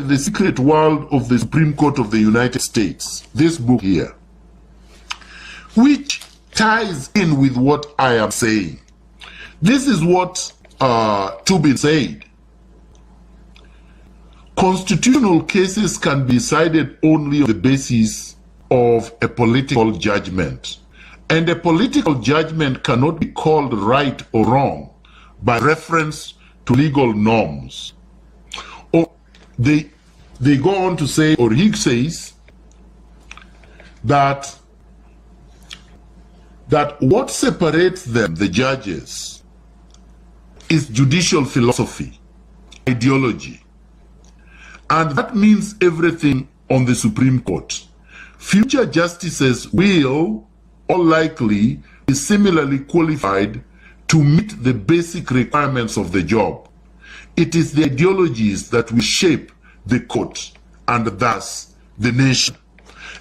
A: the secret world of the Supreme Court of the United States, this book here, which ties in with what I am saying. This is what Tubin said. Constitutional cases can be decided only on the basis of a political judgment. And a political judgment cannot be called right or wrong by reference to legal norms. Or they go on to say, or he says, that what separates them, the judges, is judicial philosophy, ideology. And that means everything on the Supreme Court. Future justices will, all likely, be similarly qualified to meet the basic requirements of the job. It is the ideologies that will shape the court and thus the nation.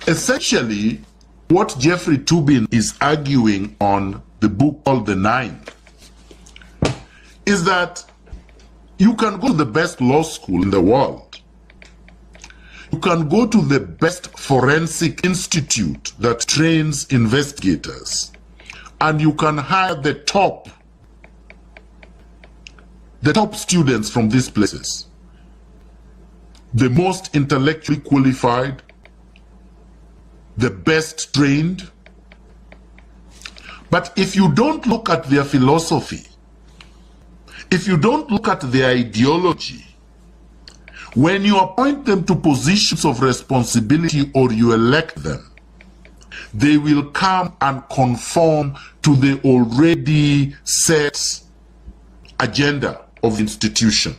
A: Essentially, what Jeffrey Tubin is arguing on the book called The 9 is that you can go to the best law school in the world. You can go to the best forensic institute that trains investigators, and you can hire the top students from these places, the most intellectually qualified, the best trained. But if you don't look at their philosophy, if you don't look at their ideology, when you appoint them to positions of responsibility or you elect them, they will come and conform to the already set agenda of the institution.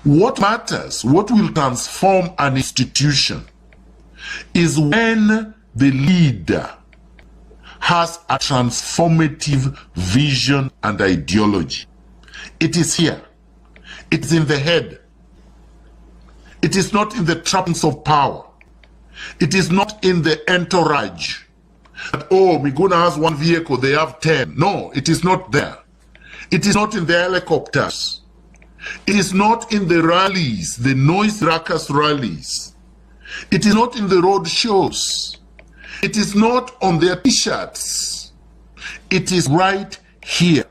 A: What matters, what will transform an institution, is when the leader has a transformative vision and ideology. It is here. It is in the head. It is not in the trappings of power. It is not in the entourage. That, oh, Miguna has one vehicle, they have 10. No, it is not there. It is not in the helicopters. It is not in the rallies, the noise ruckus rallies. It is not in the road shows. It is not on their t-shirts. It is right here.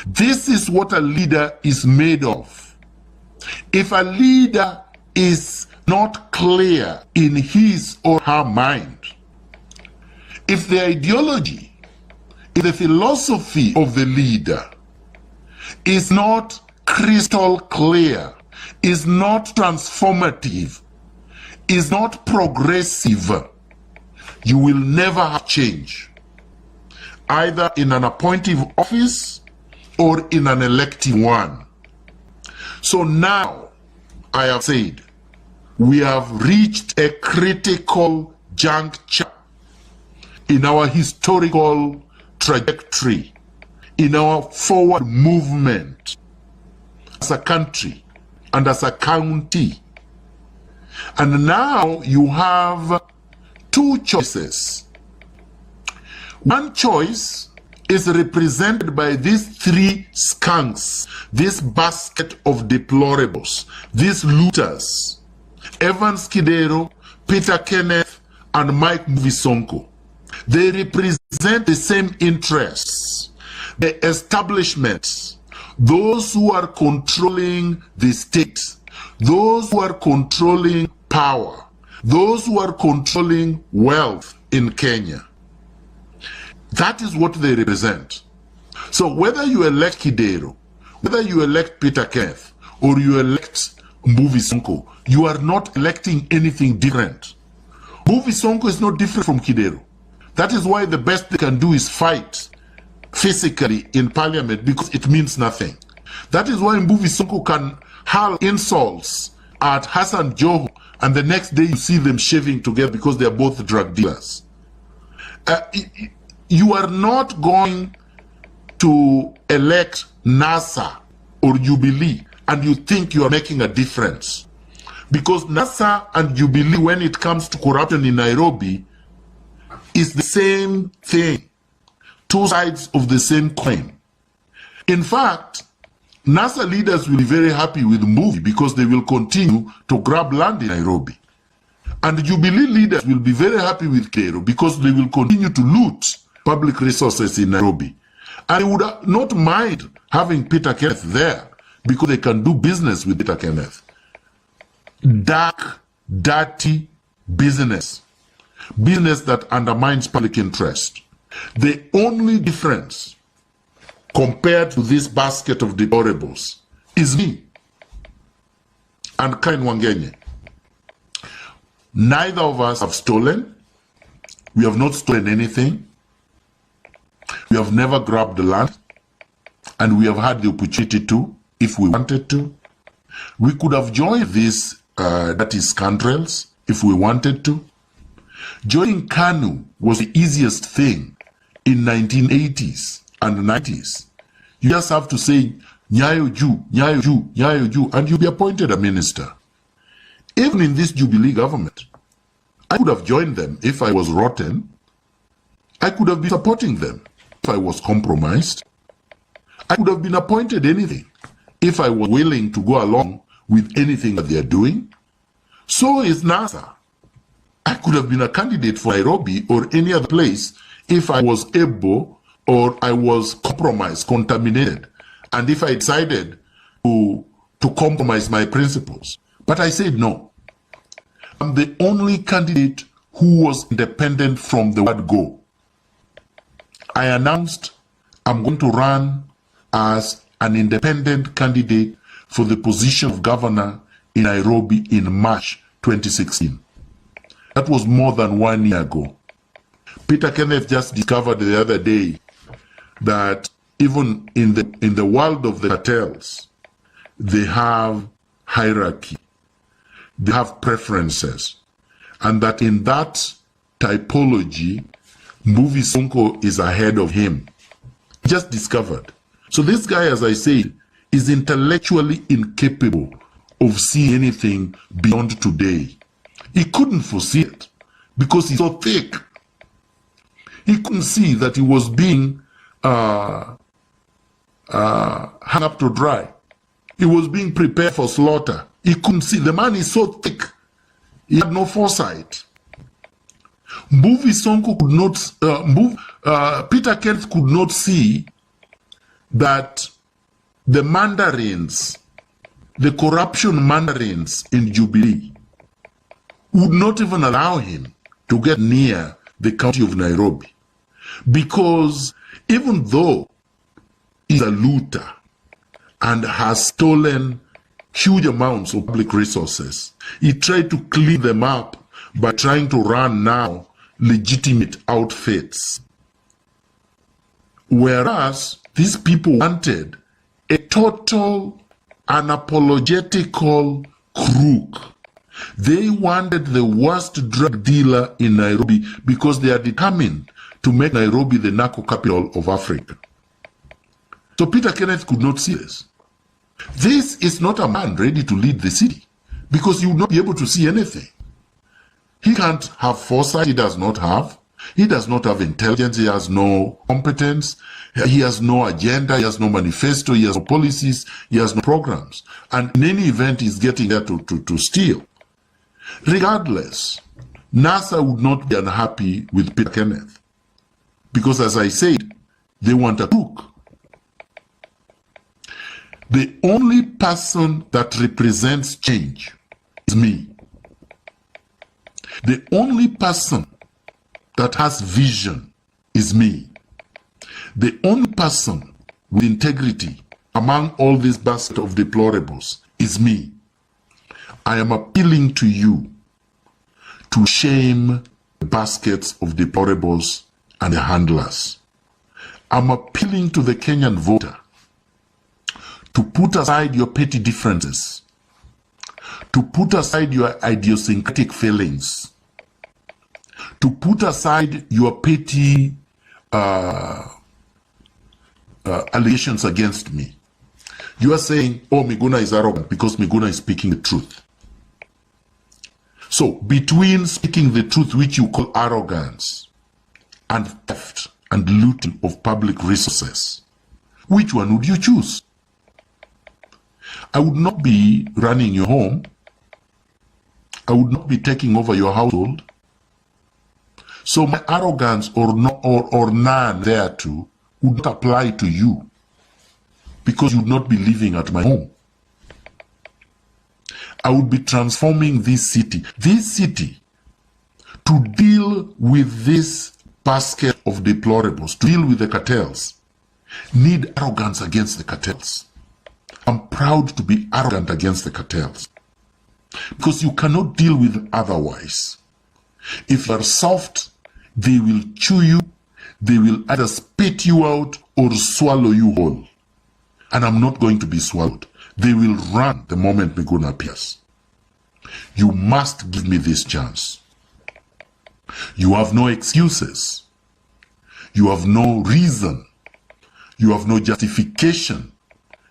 A: This is what a leader is made of. If a leader is not clear in his or her mind, if the ideology, if the philosophy of the leader is not crystal clear, is not transformative, is not progressive, you will never have change, either in an appointive office or in an elective one. So now, I have said, we have reached a critical juncture in our historical trajectory, in our forward movement as a country and as a county. And now you have two choices. One choice is represented by these three skunks, this basket of deplorables, these looters, Evans Kidero, Peter Kenneth, and Mike Mvisonko. They represent the same interests, the establishments, those who are controlling the state, those who are controlling power, those who are controlling wealth in Kenya. That is what they represent. So whether you elect Kidero, whether you elect Peter Kenneth, or you elect Mvisonko, you are not electing anything different. Mvisonko is not different from Kidero. That is why the best they can do is fight physically in parliament, because it means nothing. That is why Mvisonko can hurl insults at Hassan Joho, and the next day you see them shaving together because they are both drug dealers. You are not going to elect NASA or Jubilee and you think you are making a difference. Because NASA and Jubilee, when it comes to corruption in Nairobi, is the same thing. Two sides of the same coin. In fact, NASA leaders will be very happy with Mbuvi because they will continue to grab land in Nairobi. And Jubilee leaders will be very happy with Cairo because they will continue to loot public resources in Nairobi. And they would not mind having Peter Kenneth there because they can do business with Peter Kenneth. Dark, dirty business. Business that undermines public interest. The only difference compared to this basket of deplorables is me and Kain Wangenye. Neither of us have stolen. We have not stolen anything. We have never grabbed the land. And we have had the opportunity to, if we wanted to. We could have joined these dirty scoundrels if we wanted to. Joining KANU was the easiest thing in 1980s and 90s. You just have to say, Nyayo Ju, Nyayo Ju, Nyayo Ju, and you'll be appointed a minister. Even in this Jubilee government, I could have joined them if I was rotten. I could have been supporting them if I was compromised. I could have been appointed anything if I was willing to go along with anything that they are doing. So is NASA. I could have been a candidate for Nairobi or any other place if I was able or I was compromised, contaminated, and if I decided to compromise my principles. But I said no. I'm the only candidate who was independent from the word go. I announced I'm going to run as an independent candidate for the position of governor in Nairobi in March 2016. That was more than 1 year ago. Peter Kenneth just discovered the other day that even in the world of the cartels, they have hierarchy, they have preferences, and that in that typology, Mbuvi Sonko is ahead of him. Just discovered. So this guy, as I said, is intellectually incapable of seeing anything beyond today. He couldn't foresee it because he's so thick. He couldn't see that he was being hung up to dry. He was being prepared for slaughter. He couldn't see. The man is so thick. He had no foresight. Mbuvi Sonko could not, Peter Kenneth could not see that the mandarins, the corruption mandarins in Jubilee, would not even allow him to get near the county of Nairobi. Because even though he's a looter and has stolen huge amounts of public resources, he tried to clean them up by trying to run now legitimate outfits. Whereas these people wanted a total unapologetical crook. They wanted the worst drug dealer in Nairobi because they are determined to make Nairobi the narco capital of Africa. So Peter Kenneth could not see this. This is not a man ready to lead the city because he would not be able to see anything. He can't have foresight, he does not have. He does not have intelligence, he has no competence, he has no agenda, he has no manifesto, he has no policies, he has no programs. And in any event, he's getting there to steal. Regardless, NASA would not be unhappy with Peter Kenneth. Because as I said, they want a crook. The only person that represents change is me. The only person that has vision is me. The only person with integrity among all this basket of deplorables is me. I am appealing to you to shame the baskets of deplorables and the handlers. I'm appealing to the Kenyan voter to put aside your petty differences, to put aside your idiosyncratic feelings, to put aside your petty allegations against me. You are saying, oh, Miguna is arrogant because Miguna is speaking the truth. So, between speaking the truth, which you call arrogance, and theft and looting of public resources, which one would you choose? I would not be running your home. I would not be taking over your household. So my arrogance or none thereto would not apply to you, because you would not be living at my home. I would be transforming this city to deal with this basket of deplorables, to deal with the cartels, need arrogance against the cartels. I'm proud to be arrogant against the cartels, because you cannot deal with them otherwise. If you are soft, they will chew you, they will either spit you out or swallow you whole. And I'm not going to be swallowed. They will run the moment Miguna appears. You must give me this chance. You have no excuses. You have no reason. You have no justification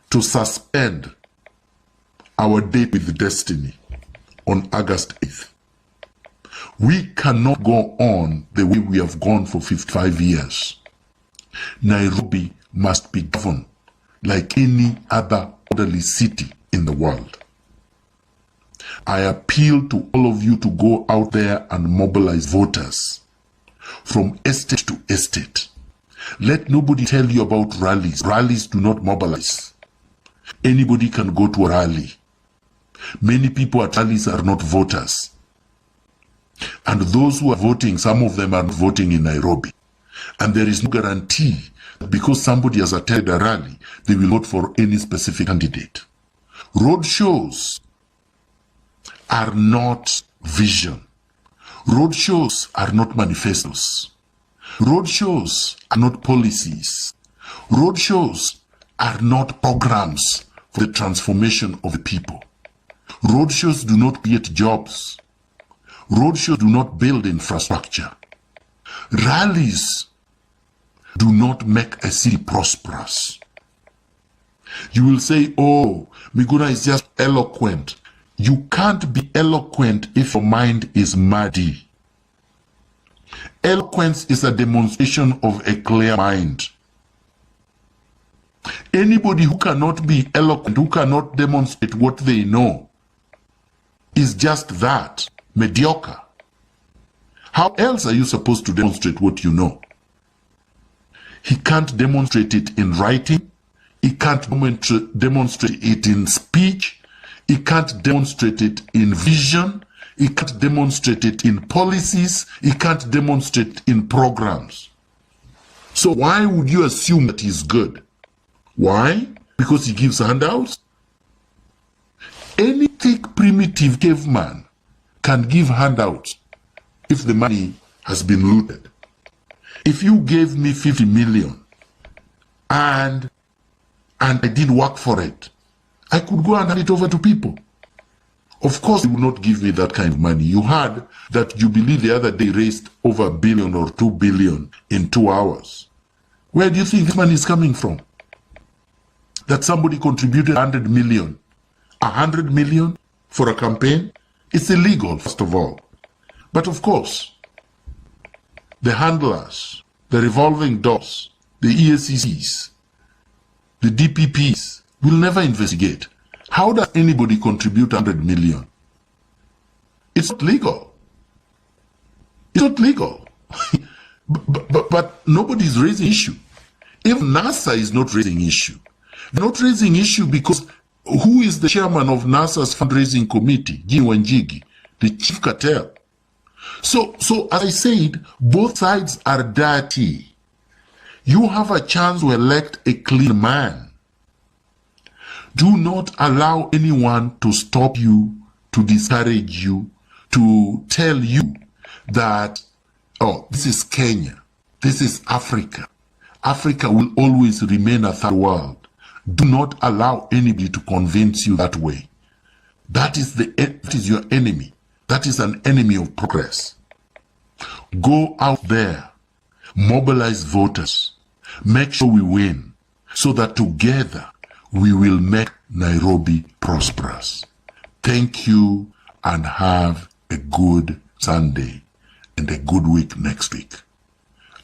A: to suspend our date with destiny on August 8th. We cannot go on the way we have gone for 55 years. Nairobi must be governed like any other orderly city in the world. I appeal to all of you to go out there and mobilize voters from estate to estate. Let nobody tell you about rallies. Rallies do not mobilize. Anybody can go to a rally. Many people at rallies are not voters. And those who are voting, some of them are voting in Nairobi. And there is no guarantee that because somebody has attended a rally, they will vote for any specific candidate. Road shows are not vision. Road shows are not manifestos. Road shows are not policies. Road shows are not programs for the transformation of the people. Road shows do not create jobs. Road shows do not build infrastructure. Rallies do not make a city prosperous. You will say, oh, Miguna is just eloquent. You can't be eloquent if your mind is muddy. Eloquence is a demonstration of a clear mind. Anybody who cannot be eloquent, who cannot demonstrate what they know, is just that, mediocre. How else are you supposed to demonstrate what you know? He can't demonstrate it in writing. He can't demonstrate it in speech. He can't demonstrate it in vision. He can't demonstrate it in policies. He can't demonstrate it in programs. So why would you assume that he's good? Why? Because he gives handouts? Any thick primitive caveman can give handouts if the money has been looted. If you gave me 50 million and I did work for it, I could go and hand it over to people. Of course, you would not give me that kind of money. You heard that Jubilee the other day raised over $1 billion or $2 billion in 2 hours. Where do you think this money is coming from? That somebody contributed 100 million. 100 million for a campaign? It's illegal, first of all. But of course, the handlers, the revolving doors, the ESCCs, the DPPs will never investigate. How does anybody contribute 100 million? It's not legal. It's not legal. but nobody is raising issue. Even NASA is not raising issue. They're not raising issue because who is the chairman of NASA's fundraising committee? Wanjigi, the chief cartel. So as I said, both sides are dirty. You have a chance to elect a clean man. Do not allow anyone to stop you, to discourage you, to tell you that, oh, this is Kenya, this is Africa. Africa will always remain a third world. Do not allow anybody to convince you that way. That is your enemy. That is an enemy of progress. Go out there, mobilize voters, make sure we win, so that together we will make Nairobi prosperous. Thank you and have a good Sunday and a good week next week.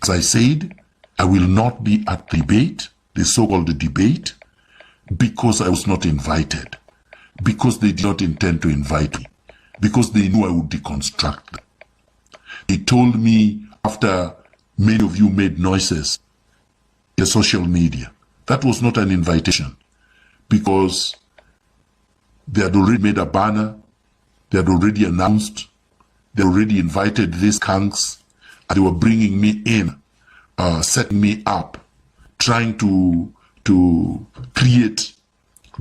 A: As I said, I will not be at the debate, the so-called debate. because I was not invited, because they did not intend to invite me, because they knew I would deconstruct them. They told me after many of you made noises in social media, that was not an invitation, because they had already made a banner, they had already announced, they already invited these kanks, and they were bringing me in, setting me up, trying to create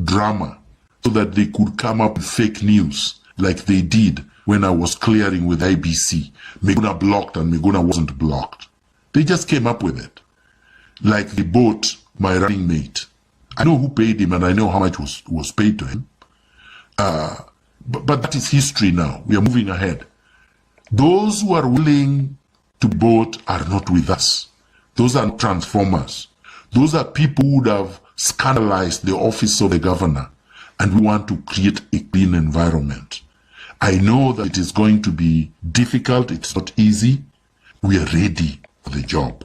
A: drama so that they could come up with fake news like they did when I was clearing with IBC. Miguna blocked and Miguna wasn't blocked. They just came up with it. Like they bought my running mate. I know who paid him and I know how much was paid to him. But that is history now. We are moving ahead. Those who are willing to vote are not with us. Those are transformers. Those are people who would have scandalized the office of the governor, and we want to create a clean environment. I know that it is going to be difficult. It's not easy. We are ready for the job.